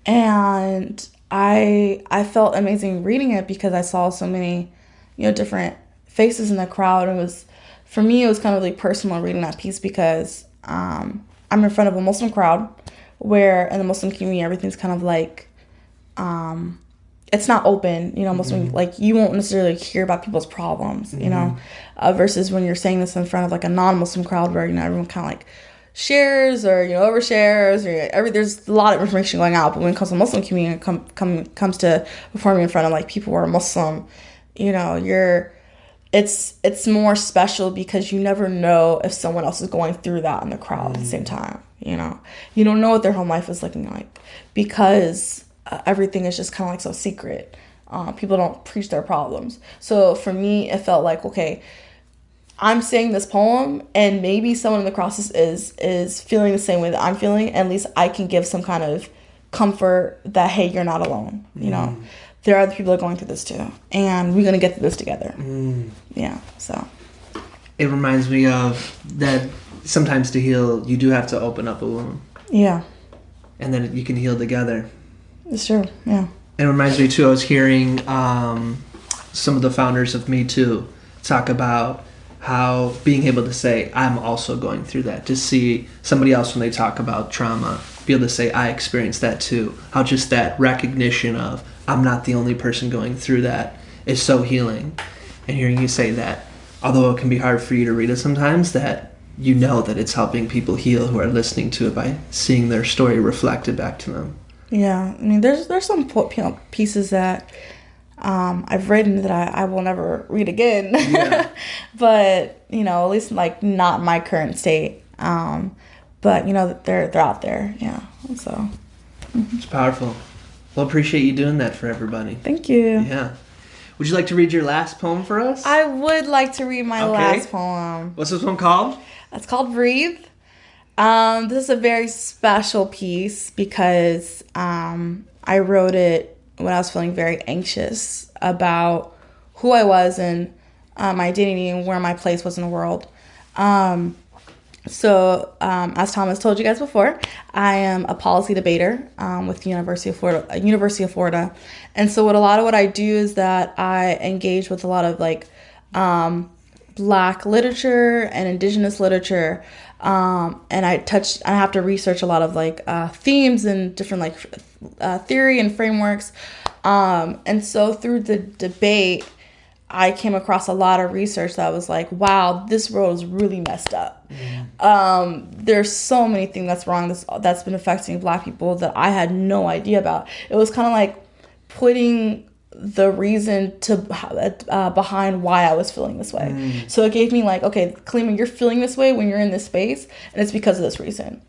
and I felt amazing reading it because I saw so many, different faces in the crowd. For me, it was kind of really personal reading that piece because I'm in front of a Muslim crowd, where in the Muslim community everything's kind of like it's not open, Muslim, like you won't necessarily hear about people's problems, versus when you're saying this in front of like a non-Muslim crowd where everyone kind of like shares or overshares, or there's a lot of information going out. But when it comes to Muslim community, comes to performing in front of like people who are Muslim, it's more special because you never know if someone else is going through that in the crowd at the same time. You don't know what their home life is looking like because everything is just kind of like so secret. People don't preach their problems. So for me, it felt like, okay, I'm saying this poem and maybe someone in the crowd is feeling the same way that I'm feeling. At least I can give some kind of comfort that, hey, you're not alone. There are other people that are going through this too, and we're going to get through this together. Yeah, so. It reminds me of that sometimes to heal, you do have to open up a wound. Yeah. And then you can heal together. It's true, yeah. It reminds me too, I was hearing some of the founders of Me Too talk about how being able to say, I'm also going through that, to see somebody else when they talk about trauma, be able to say, I experienced that too. How just that recognition of, I'm not the only person going through that is so healing. And hearing you say that, although it can be hard for you to read it sometimes, that that it's helping people heal who are listening to it by seeing their story reflected back to them. Yeah, I mean, there's some pieces that I've written that I will never read again. Yeah. But, at least like not my current state. But, they're out there. Yeah, so. It's powerful. Well, appreciate you doing that for everybody. Thank you. Yeah. Would you like to read your last poem for us? I would like to read my last poem. What's this one called? It's called Breathe. This is a very special piece because I wrote it when I was feeling very anxious about who I was and my identity and where my place was in the world. So, as Thomas told you guys before, I am a policy debater with the University of Florida. And so what I do is that I engage with a lot of like Black literature and Indigenous literature. And I have to research a lot of like themes and different like theory and frameworks. And so through the debate, I came across a lot of research that was like, wow, this world is really messed up. There's so many things that's wrong that's been affecting Black people that I had no idea about. It was kind of like putting the reason to behind why I was feeling this way. So it gave me like, okay, Kalima, you're feeling this way when you're in this space, and it's because of this reason.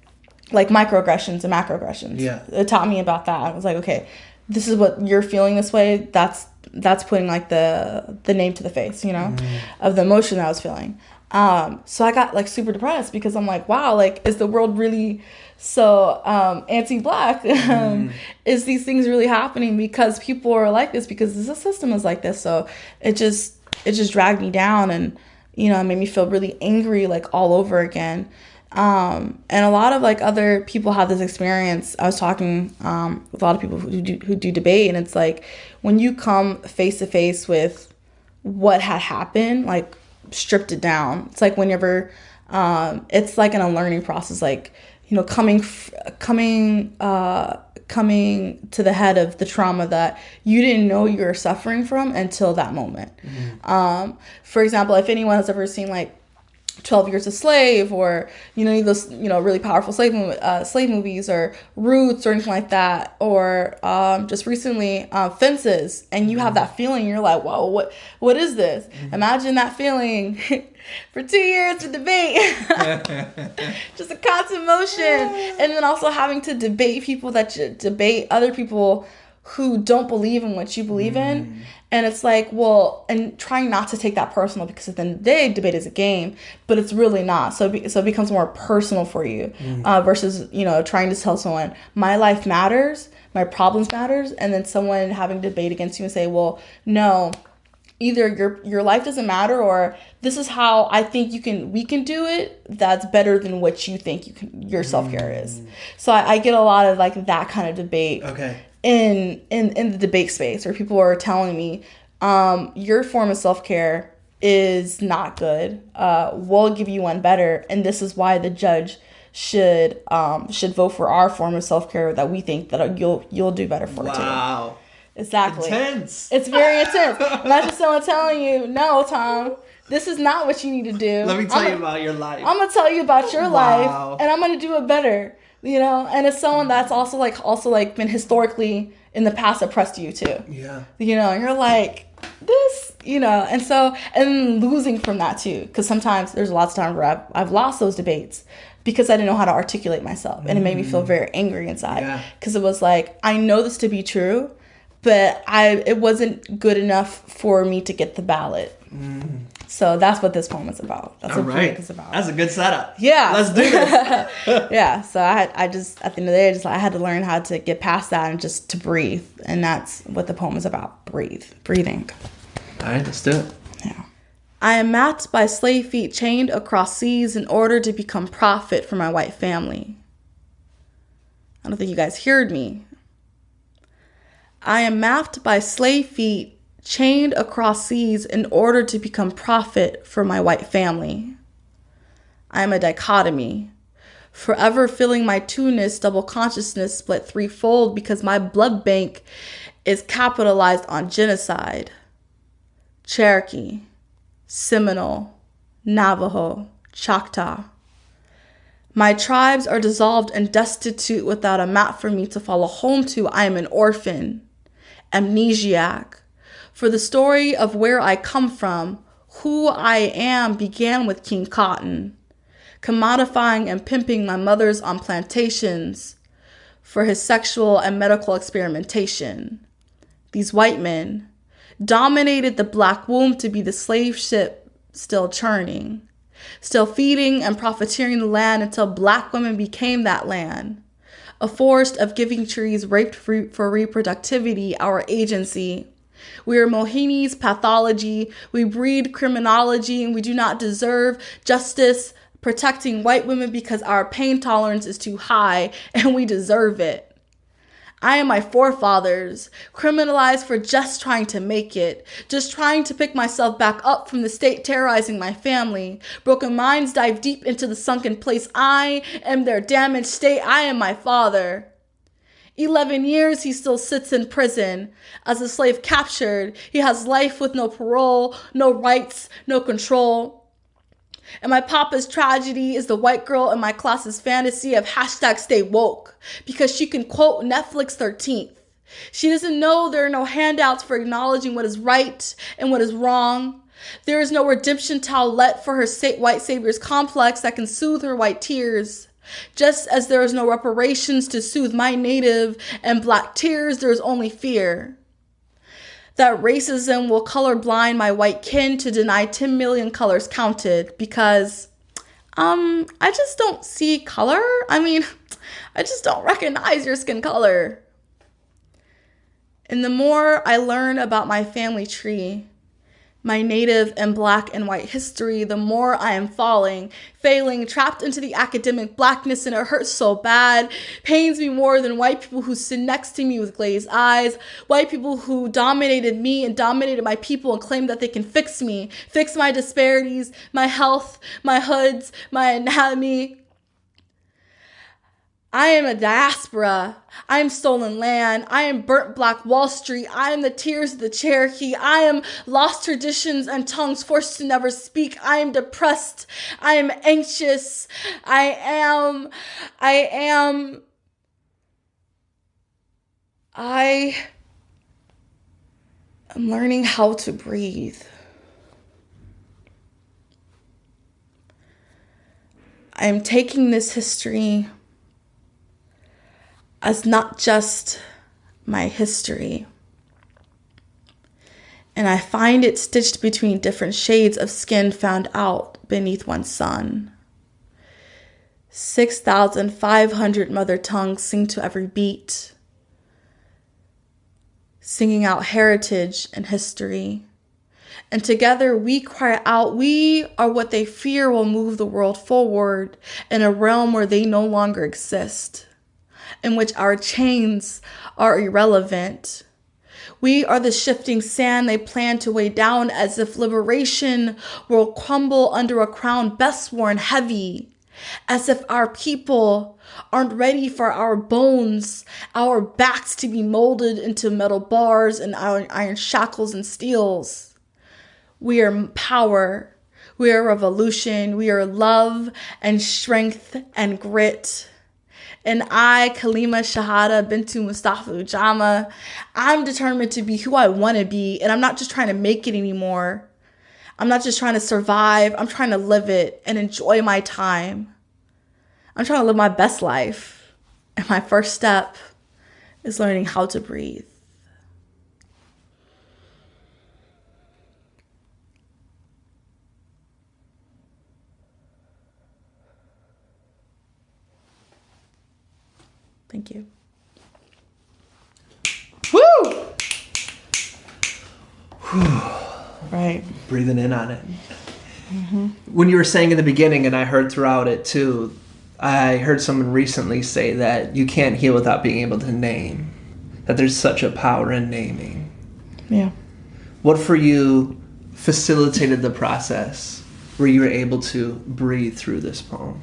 Like microaggressions and macroaggressions. Yeah. It taught me about that. I was like, okay, this is what you're feeling this way. That's that's putting like the name to the face, you know, of the emotion that I was feeling. So I got like super depressed because I'm like, wow, like, is the world really so anti-black? Is these things really happening because people are like this, because the system is like this? So it just dragged me down, and, you know, it made me feel really angry, like, all over again. And a lot of like other people have this experience. I was talking with a lot of people who do debate, and it's like when you come face to face with what had happened, like, stripped it down. It's like whenever it's like in a learning process, like, you know, coming to the head of the trauma that you didn't know you were suffering from until that moment. For example, if anyone has ever seen like 12 Years a Slave, or, you know, those, you know, really powerful slave movies, or Roots, or anything like that, or just recently Fences, and you have that feeling, you're like, whoa, what is this? Imagine that feeling for 2 years to debate. Just a constant motion. And then also having to debate people that debate other people who don't believe in what you believe in. And it's like, well, and trying not to take that personal, because at the end of the day, debate is a game, but it's really not. So it becomes more personal for you, versus, you know, trying to tell someone, my life matters, my problems matters, and then someone having to debate against you and say, well, no, either your life doesn't matter, or this is how I think we can do it, that's better than what you think your self-care is. So I get a lot of like that kind of debate. Okay. In the debate space, where people are telling me, your form of self-care is not good. We'll give you one better, and this is why the judge should vote for our form of self-care that we think that you'll do better for. Wow. Too. Exactly. Intense. It's very intense. Imagine someone telling you, no, Tom, this is not what you need to do. Let me tell you about your life. I'm gonna tell you about your life, and I'm gonna do it better. You know, and it's someone that's also been historically in the past oppressed you too. Yeah. You know, you're like, this, you know, and losing from that too. Because sometimes there's lots of times where I've lost those debates because I didn't know how to articulate myself. And it made me feel very angry inside. Because it was like, I know this to be true, but it wasn't good enough for me to get the ballot. So that's what this poem is about. That's what right. it's about. That's a good setup. Yeah. Let's do this. Yeah. So I just, at the end of the day, I had to learn how to get past that and just to breathe. And that's what the poem is about. Breathing. All right, let's do it. Yeah. I am mapped by slave feet chained across seas in order to become profit for my white family. I don't think you guys heard me. I am mapped by slave feet chained across seas in order to become profit for my white family. I am a dichotomy, forever filling my two-ness, double consciousness split threefold because my blood bank is capitalized on genocide. Cherokee, Seminole, Navajo, Choctaw. My tribes are dissolved and destitute without a map for me to follow home to. I am an orphan, amnesiac. For the story of where I come from, who I am began with King Cotton, commodifying and pimping my mothers on plantations for his sexual and medical experimentation. These white men dominated the black womb to be the slave ship still churning, still feeding and profiteering the land until black women became that land. A forest of giving trees raped for reproductivity, our agency. We are Mohini's pathology. We breed criminology, and we do not deserve justice protecting white women because our pain tolerance is too high and we deserve it. I am my forefathers, criminalized for just trying to make it, just trying to pick myself back up from the state terrorizing my family. Broken minds dive deep into the sunken place. I am their damaged state. I am my father. 11 years he still sits in prison. As a slave captured, he has life with no parole, no rights, no control. And my papa's tragedy is the white girl in my class's fantasy of hashtag stay woke, because she can quote Netflix 13th. She doesn't know there are no handouts for acknowledging what is right and what is wrong. There is no redemption towelette for her white savior's complex that can soothe her white tears. Just as there is no reparations to soothe my native and black tears, there is only fear. that racism will colorblind my white kin to deny 10 million colors counted because I just don't see color. I mean, I just don't recognize your skin color. And the more I learn about my family tree, my native and black and white history, the more I am failing, trapped into the academic blackness, and it hurts so bad. Pains me more than white people who sit next to me with glazed eyes, white people who dominated me and dominated my people and claim that they can fix me, fix my disparities, my health, my hoods, my anatomy. I am a diaspora. I am stolen land. I am burnt black Wall Street. I am the tears of the Cherokee. I am lost traditions and tongues forced to never speak. I am depressed. I am anxious. I am learning how to breathe. I am taking this history as not just my history. And I find it stitched between different shades of skin found out beneath one sun. 6,500 mother tongues sing to every beat, singing out heritage and history. And together we cry out, we are what they fear will move the world forward in a realm where they no longer exist, in which our chains are irrelevant. We are the shifting sand they plan to weigh down, as if liberation will crumble under a crown best worn heavy, as if our people aren't ready for our bones, our backs to be molded into metal bars and iron shackles and steels. We are power. We are revolution. We are love and strength and grit. And I, Kalima Shahada Bintu Mustafa Ujama, I'm determined to be who I want to be. And I'm not just trying to make it anymore. I'm not just trying to survive. I'm trying to live it and enjoy my time. I'm trying to live my best life. And my first step is learning how to breathe. Thank you. Woo! Right. Breathing in on it. Mm-hmm. When you were saying in the beginning, and I heard throughout it too, I heard someone recently say that you can't heal without being able to name. That there's such a power in naming. Yeah. What for you facilitated the process where you were able to breathe through this poem?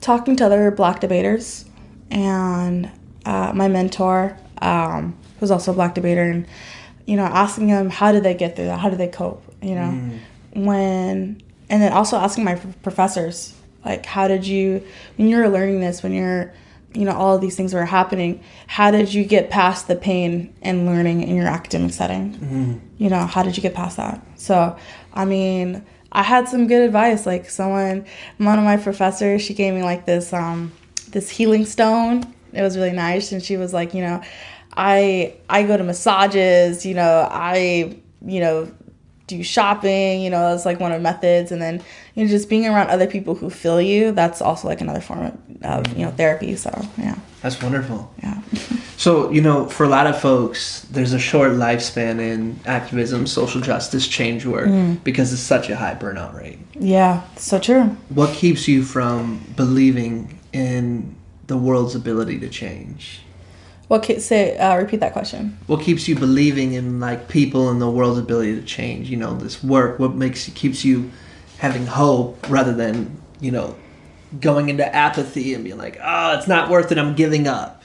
Talking to other Black debaters, and my mentor, who's also a Black debater, and asking them how did they get through that, how did they cope, and then also asking my professors, like, how did you, when you were learning this, when you're, all of these things were happening, how did you get past the pain and learning in your academic setting? How did you get past that? So, I had some good advice. Like one of my professors, she gave me like this healing stone. It was really nice. And she was like, I go to massages, I do shopping, that's like one of the methods. And then, just being around other people who feel you, that's also like another form of therapy. So, yeah. That's wonderful. Yeah. So, for a lot of folks, there's a short lifespan in activism, social justice, change work, because it's such a high burnout rate. Yeah, so true. What keeps you from believing in the world's ability to change? Repeat that question. What keeps you believing in people and the world's ability to change? This work. What keeps you having hope rather than going into apathy and being like, oh, it's not worth it, I'm giving up?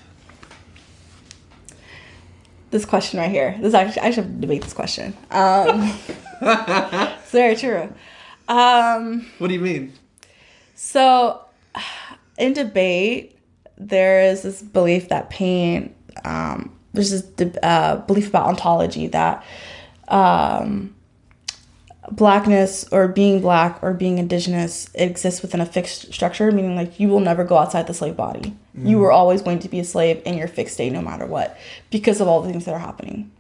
This question right here. I should debate this question. It's very true. What do you mean? So, in debate, there is this belief that pain. There's this belief about ontology that blackness or being black or being indigenous, it exists within a fixed structure, meaning like you will never go outside the slave body. You were always going to be a slave in your fixed state no matter what, because of all the things that are happening.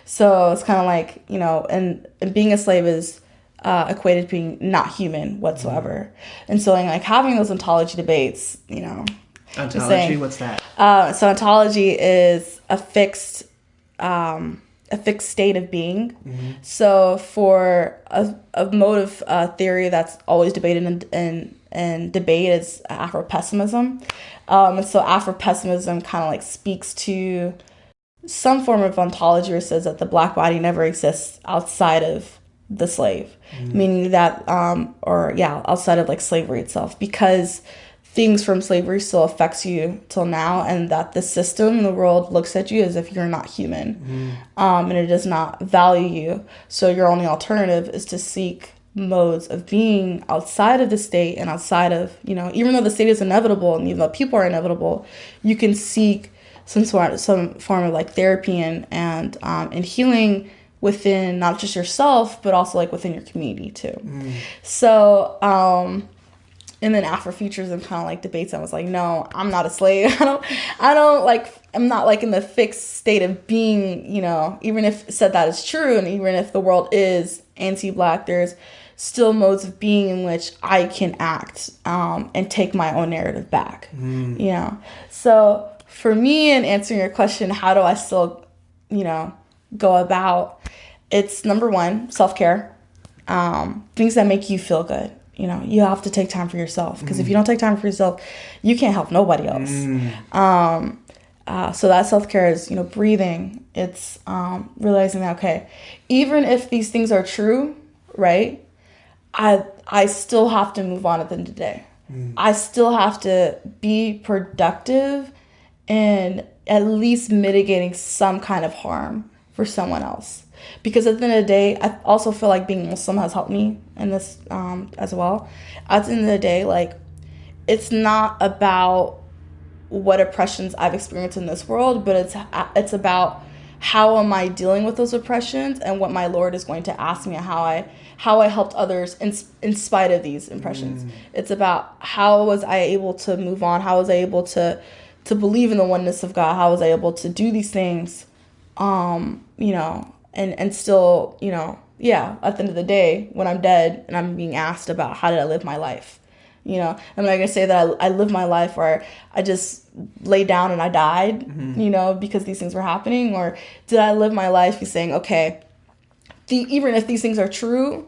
So it's kind of like, you know, and being a slave is equated to being not human whatsoever. And so like having those ontology debates, you know. Ontology, what's that? So ontology is a fixed state of being. So for a mode of theory that's always debated and debate is Afro-pessimism. And so Afro-pessimism kind of like speaks to some form of ontology where it says that the black body never exists outside of the slave, meaning that, outside of like slavery itself, because things from slavery still affects you till now, and that the system in the world looks at you as if you're not human, and it does not value you. So your only alternative is to seek modes of being outside of the state and outside of, you know, even though the state is inevitable and even though people are inevitable, you can seek some form of like therapy and healing within not just yourself, but also like within your community too. So, and then Afrofuturism kind of like debates. I was like, no, I'm not a slave. I'm not like in the fixed state of being, you know, even if said that is true. And even if the world is anti-black, there's still modes of being in which I can act, and take my own narrative back, you know? So for me, in answering your question, how do I still, you know, go about, it's number one, self-care, things that make you feel good. You know, you have to take time for yourself, because if you don't take time for yourself, you can't help nobody else. So that self-care is, you know, breathing. It's realizing that, okay, even if these things are true, right, I still have to move on at the end of the day. I still have to be productive and at least mitigating some kind of harm for someone else. Because at the end of the day, I also feel like being Muslim has helped me in this as well. At the end of the day, like, it's not about what oppressions I've experienced in this world, but it's about how am I dealing with those oppressions and what my Lord is going to ask me, and how I helped others in spite of these impressions. It's about how was I able to move on? How was I able to believe in the oneness of God? How was I able to do these things, you know, and still, you know, at the end of the day, when I'm dead and I'm being asked about how did I live my life, you know, I'm not going to say that I lived my life where I just laid down and I died, you know, because these things were happening, or did I live my life be saying, okay, even if these things are true,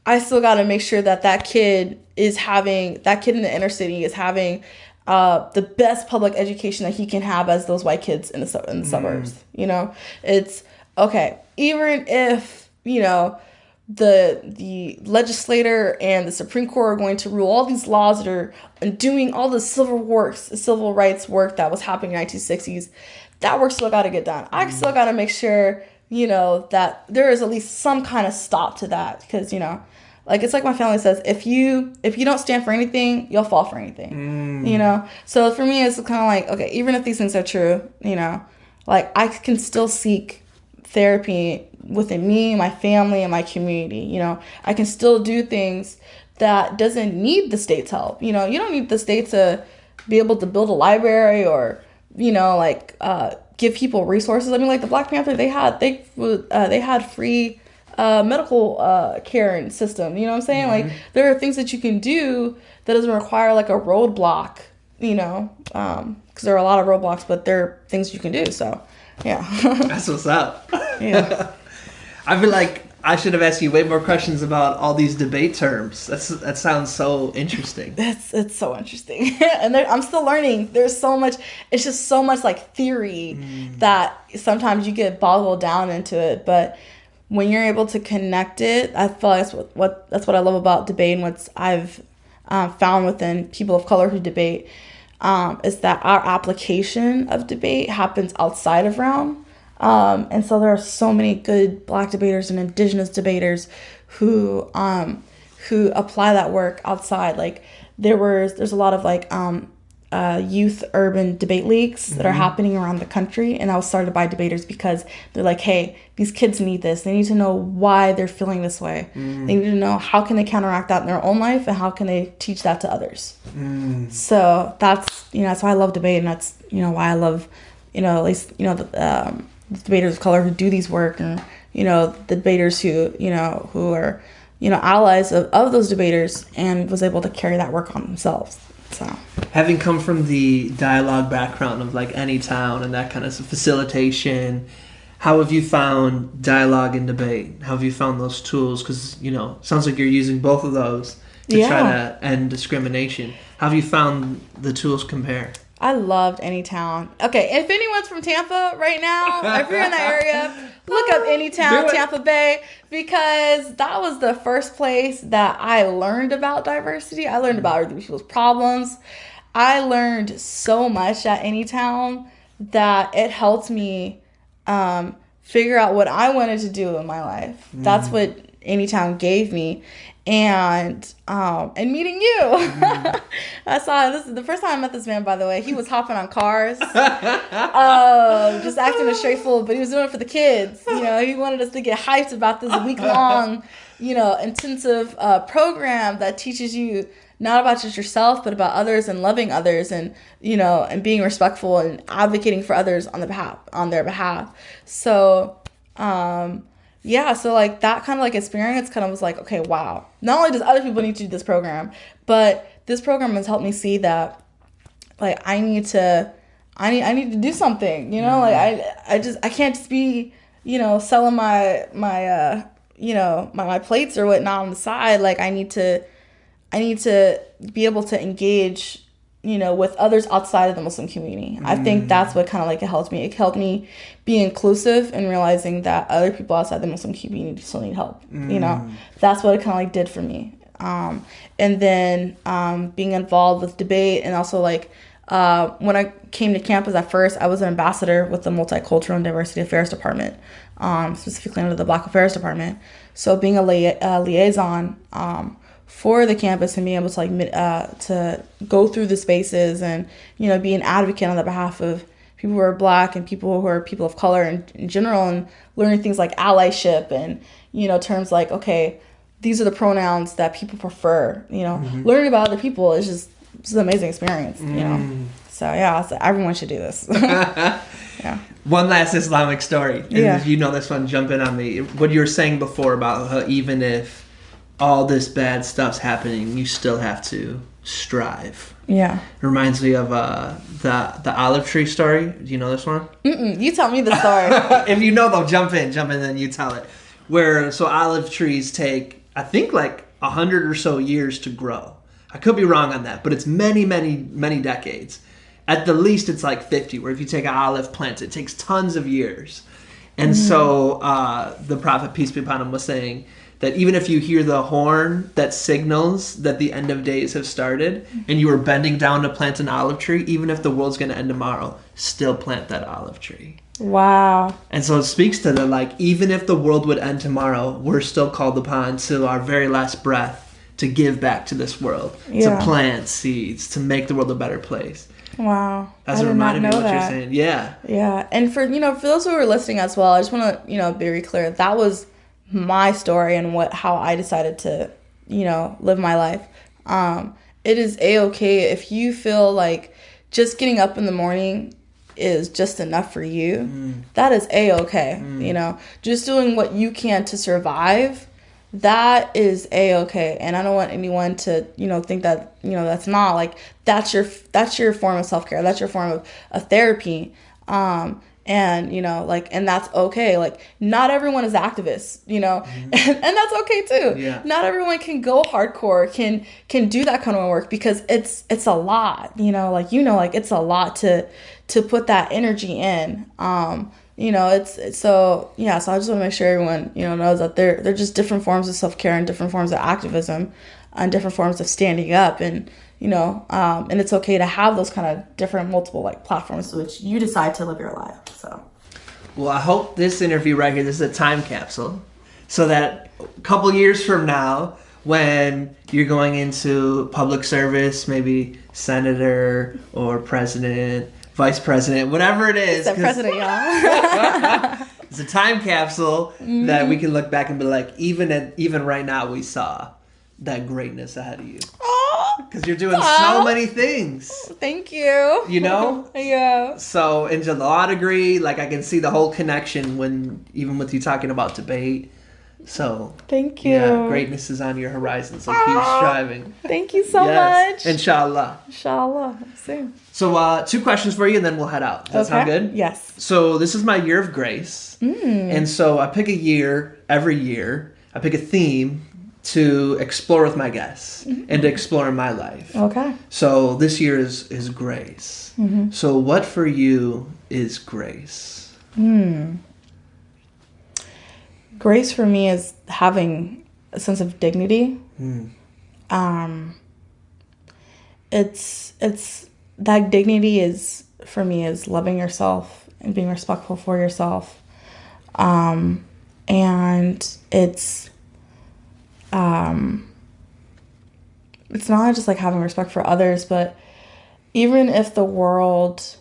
I still got to make sure that kid in the inner city is having the best public education that he can have as those white kids in the suburbs, you know. It's okay, even if, you know, the legislator and the Supreme Court are going to rule all these laws that are doing all the civil rights work that was happening in the 1960s, that work still got to get done. I still got to make sure, you know, that there is at least some kind of stop to that, because, you know, like, it's like my family says, if you don't stand for anything, you'll fall for anything, you know? So for me, it's kind of like, okay, even if these things are true, you know, like, I can still seek therapy within me, my family, and my community. You know, I can still do things that doesn't need the state's help. You know, you don't need the state to be able to build a library or, you know, like, give people resources. I mean, like the Black Panther, they had free medical care and system. You know what I'm saying? Like, there are things that you can do that doesn't require like a roadblock, you know, because there are a lot of roadblocks, but there are things you can do. So, yeah. That's what's up. Yeah. I feel like I should have asked you way more questions about all these debate terms. That sounds so interesting. It's so interesting. And I'm still learning. There's so much. It's just so much like theory that sometimes you get boggled down into it. But when you're able to connect it, I feel like that's what I love about debate, and what I've found within people of color who debate, is that our application of debate happens outside of realm. And so there are so many good Black debaters and Indigenous debaters who apply that work outside. Like there's a lot of like youth urban debate leagues that are happening around the country, and I was started by debaters because they're like, hey, these kids need this. They need to know why they're feeling this way. They need to know how can they counteract that in their own life, and how can they teach that to others. So that's that's why I love debate, and that's why I love at least the debaters of color who do these work, and the debaters who who are allies of those debaters, and was able to carry that work on themselves. So, having come from the dialogue background of like Anytown and that kind of facilitation, how have you found dialogue and debate? How have you found those tools? Because sounds like you're using both of those to try to end discrimination. How have you found the tools compare? I loved Anytown. Okay, if anyone's from Tampa right now, if you're in that area, look up Anytown, Tampa Bay, because that was the first place that I learned about diversity. I learned about other people's problems. I learned so much at Anytown that it helped me figure out what I wanted to do in my life. That's what Anytown gave me. And meeting you. I saw this is the first time I met this man, by the way. He was hopping on cars, just acting a straight fool, but he was doing it for the kids. He wanted us to get hyped about this week-long, intensive program that teaches you not about just yourself, but about others, and loving others, and and being respectful and advocating for others on their behalf. So so like that kind of like experience kind of was like, okay, wow. Not only does other people need to do this program, but this program has helped me see that like I need to do something, like I can't just be, selling my plates or whatnot on the side. Like I need to be able to engage with others outside of the Muslim community. I think that's what kind of like it helped me. It helped me be inclusive and realizing that other people outside the Muslim community still need help. That's what it kind of like did for me. And then being involved with debate, and also like when I came to campus at first, I was an ambassador with the Multicultural and Diversity Affairs Department, specifically under the Black Affairs Department. So being a liaison for the campus and being able to like to go through the spaces and be an advocate on the behalf of people who are Black and people who are people of color in general, and learning things like allyship and terms like, okay, these are the pronouns that people prefer. Learning about other people is just an amazing experience. So everyone should do this. Yeah. One last Islamic story, and if you know this one, jump in on me. What you were saying before about how even if all this bad stuff's happening, you still have to strive. Yeah. It reminds me of the olive tree story. Do you know this one? You tell me the story. If you know, though, jump in, then you tell it. So olive trees take, I think, like 100 or so years to grow. I could be wrong on that, but it's many, many, many decades. At the least, it's like 50, where if you take an olive plant, it takes tons of years. And so the Prophet, peace be upon him, was saying that even if you hear the horn that signals that the end of days have started, and you are bending down to plant an olive tree, even if the world's going to end tomorrow, still plant that olive tree. Wow. And so it speaks to the, like, even if the world would end tomorrow, we're still called upon to our very last breath to give back to this world, to plant seeds, to make the world a better place. Wow. That's what reminded me of what you're saying. Yeah. Yeah. And for those who are listening as well, I just want to, be very clear. That was my story and how I decided to, live my life. It is a-okay if you feel like just getting up in the morning is just enough for you. That is a-okay. Just doing what you can to survive, that is a-okay. And I don't want anyone to, think that, that's not like, that's your form of self-care. That's your form of therapy. And, and that's okay. Like, not everyone is activists, and that's okay too. Yeah. Not everyone can go hardcore, can do that kind of work, because it's a lot, it's a lot to put that energy in. So I just want to make sure everyone, knows that they're just different forms of self-care and different forms of activism and different forms of standing up, and and it's okay to have those kind of different multiple like platforms to which you decide to live your life. So, well, I hope this interview right here, this is a time capsule, so that a couple years from now, when you're going into public service, maybe senator or president, vice president, whatever it is. It's the president, y'all. It's a time capsule that we can look back and be like, even right now, we saw that greatness ahead of you. Because you're doing so many things. Thank you. You know? Yeah. So into the law degree, like I can see the whole connection even with you talking about debate. So thank you. Yeah, greatness is on your horizon, so keep striving. Thank you so much. Inshallah. Inshallah. Soon. So 2 questions for you, and then we'll head out. Does that sound good? Yes. So this is my year of grace, and so I pick a year every year. I pick a theme to explore with my guests and to explore in my life. Okay. So this year is grace. So what for you is grace? Grace for me is having a sense of dignity. It's that dignity is for me is loving yourself and being respectful for yourself. And it's not just like having respect for others, but even if the world,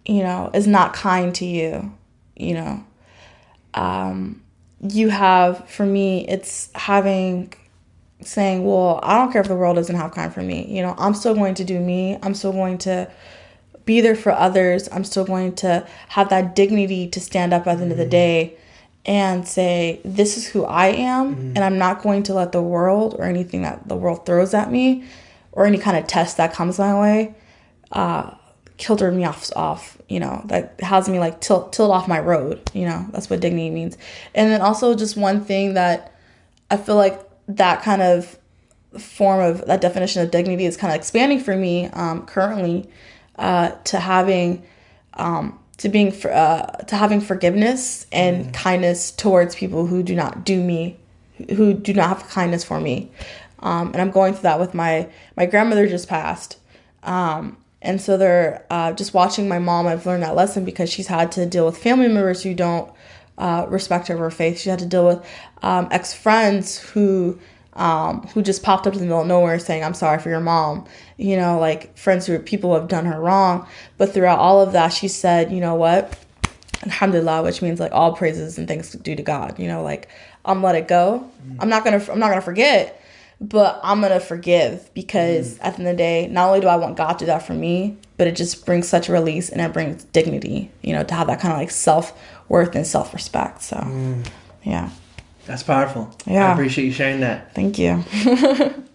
is not kind to you, you have, for me, it's saying, well, I don't care if the world doesn't have kind for me. I'm still going to do me. I'm still going to be there for others. I'm still going to have that dignity to stand up at the end of the day and say, this is who I am. And I'm not going to let the world or anything that the world throws at me or any kind of test that comes my way, kilter me off, that has me like tilt off my road. That's what dignity means. And then also just one thing that I feel like that kind of form of that definition of dignity is kind of expanding for me currently to having forgiveness and kindness towards people who do not have kindness for me. And I'm going through that with my grandmother just passed. And so they're just watching my mom. I've learned that lesson because she's had to deal with family members who don't respect her faith. She had to deal with ex-friends who just popped up in the middle of nowhere saying, I'm sorry for your mom. Like friends people who have done her wrong. But throughout all of that, she said, you know what? Alhamdulillah, which means like all praises and thanks due to God. Like I'm let it go. I'm not gonna forget. But I'm going to forgive because at the end of the day, not only do I want God to do that for me, but it just brings such a release and it brings dignity, to have that kind of like self-worth and self-respect. So, yeah. That's powerful. Yeah. I appreciate you sharing that. Thank you.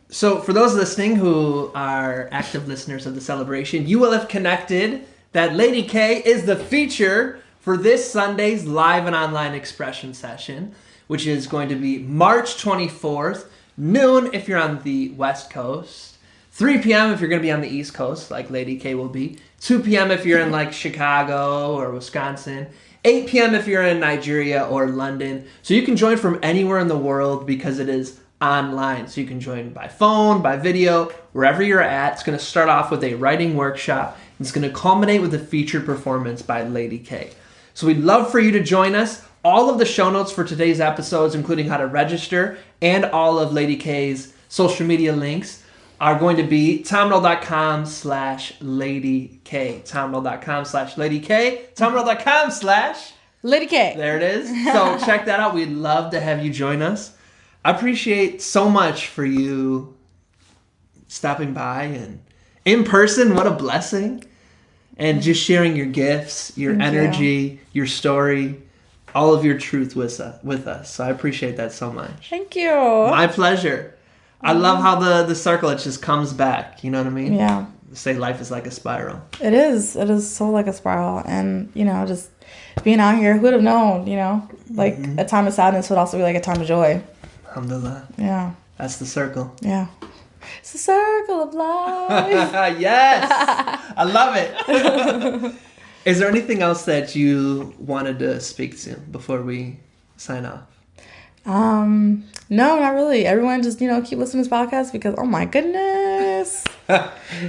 So for those listening who are active listeners of the celebration, you will have connected that Lady K is the feature for this Sunday's live and online expression session, which is going to be March 24th. Noon if you're on the West Coast, 3 p.m. if you're going to be on the East Coast, like Lady K will be, 2 p.m. if you're in like Chicago or Wisconsin, 8 p.m. if you're in Nigeria or London. So you can join from anywhere in the world because it is online. So you can join by phone, by video, wherever you're at. It's going to start off with a writing workshop. And it's going to culminate with a featured performance by Lady K. So we'd love for you to join us. All of the show notes for today's episodes, including how to register and all of Lady K's social media links, are going to be tomrell.com/LadyK. tomrell.com/LadyK. tomrell.com/Lady K. There it is. So check that out. We'd love to have you join us. I appreciate so much for you stopping by and in person. What a blessing. And just sharing your gifts, your energy, your story, all of your truth with us. So I appreciate that so much. Thank you. My pleasure. I love how the circle, it just comes back. You know what I mean? Yeah. Say life is like a spiral. It is. It is so like a spiral. And, just being out here, who would have known, like a time of sadness would also be like a time of joy. Alhamdulillah. Yeah. That's the circle. Yeah. It's the circle of life. Yes. I love it. Is there anything else that you wanted to speak to before we sign off? No, not really. Everyone just, keep listening to this podcast because, oh my goodness.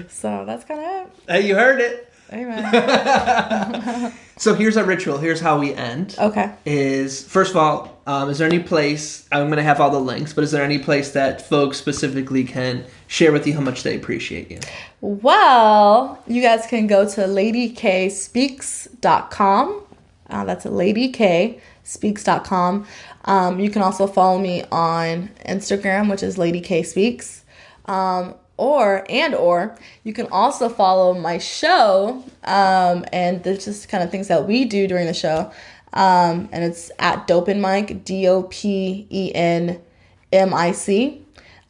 So that's kind of it. Hey, you heard it. Amen. So here's our ritual. Here's how we end. Okay. Is, first of all, Is there any place, I'm going to have all the links, but is there any place that folks specifically can share with you how much they appreciate you? Well, you guys can go to ladykspeaks.com. That's ladykspeaks.com. You can also follow me on Instagram, which is ladykspeaks. Or you can also follow my show, and there's just kind of things that we do during the show. And it's at Dopenmic, DOPENMIC.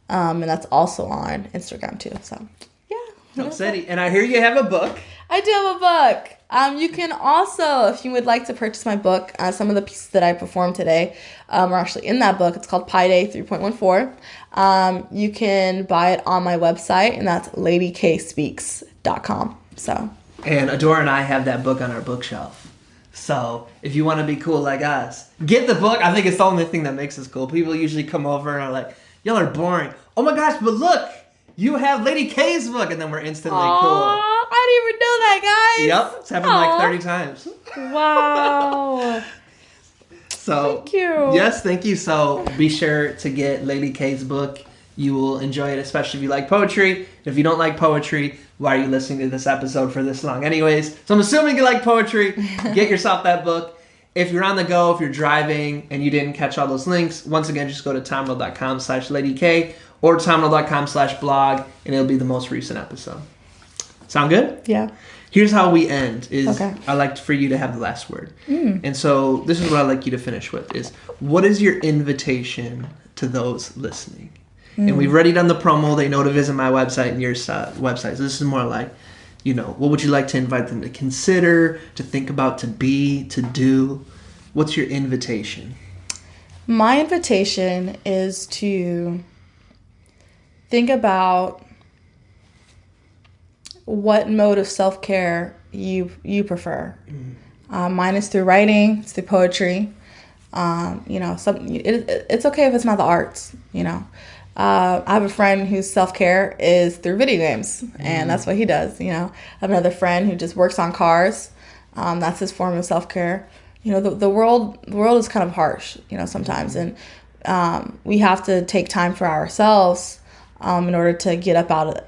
And that's also on Instagram too. So, yeah. Dope City. And I hear you have a book. I do have a book. You can also, if you would like to purchase my book, some of the pieces that I performed today are actually in that book. It's called Pi Day 3.14. You can buy it on my website, and that's ladykspeaks.com. So. And Adora and I have that book on our bookshelf. So if you want to be cool like us, get the book. I think it's the only thing that makes us cool. People usually come over and are like, y'all are boring. Oh my gosh, but look, you have Lady K's book. And then we're instantly cool. I didn't even know that, guys. Yep, it's happened like 30 times. Wow. So, thank you. Yes, thank you. So be sure to get Lady K's book. You will enjoy it, especially if you like poetry. If you don't like poetry, why are you listening to this episode for this long? Anyways, so I'm assuming you like poetry. Get yourself that book. If you're on the go, if you're driving and you didn't catch all those links, once again, just go to tomrell.com/LadyK or tomrell.com/blog, and it'll be the most recent episode. Sound good? Yeah. Here's how we end. Okay. I like for you to have the last word. And so this is what I'd like you to finish with is, what is your invitation to those listening? And we've already done the promo. They know to visit my website and your website. So this is more like, what would you like to invite them to consider, to think about, to be, to do? What's your invitation? My invitation is to think about what mode of self-care you prefer. Mine is through writing, it's through poetry. It's okay if it's not the arts, I have a friend whose self-care is through video games, and that's what he does, I have another friend who just works on cars. That's his form of self-care. The world is kind of harsh, sometimes, and we have to take time for ourselves in order to get up out of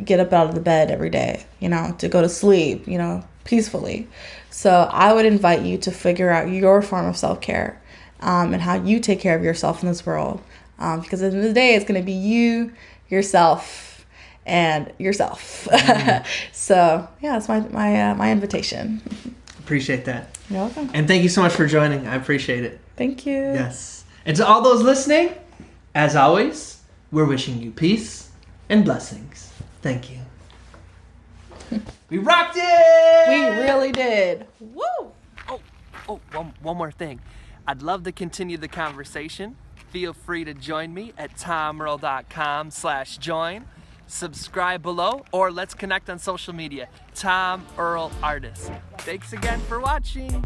the bed every day, to go to sleep, peacefully. So I would invite you to figure out your form of self-care, and how you take care of yourself in this world. Because at the end of the day, it's going to be you, yourself, and yourself. So yeah, that's my invitation. Appreciate that. You're welcome. And thank you so much for joining. I appreciate it. Thank you. Yes. And to all those listening, as always, we're wishing you peace and blessings. Thank you. We rocked it! We really did. Woo! One more thing. I'd love to continue the conversation. Feel free to join me at tomrell.com/join. Subscribe below, or let's connect on social media. Tom Earl Artist. Thanks again for watching.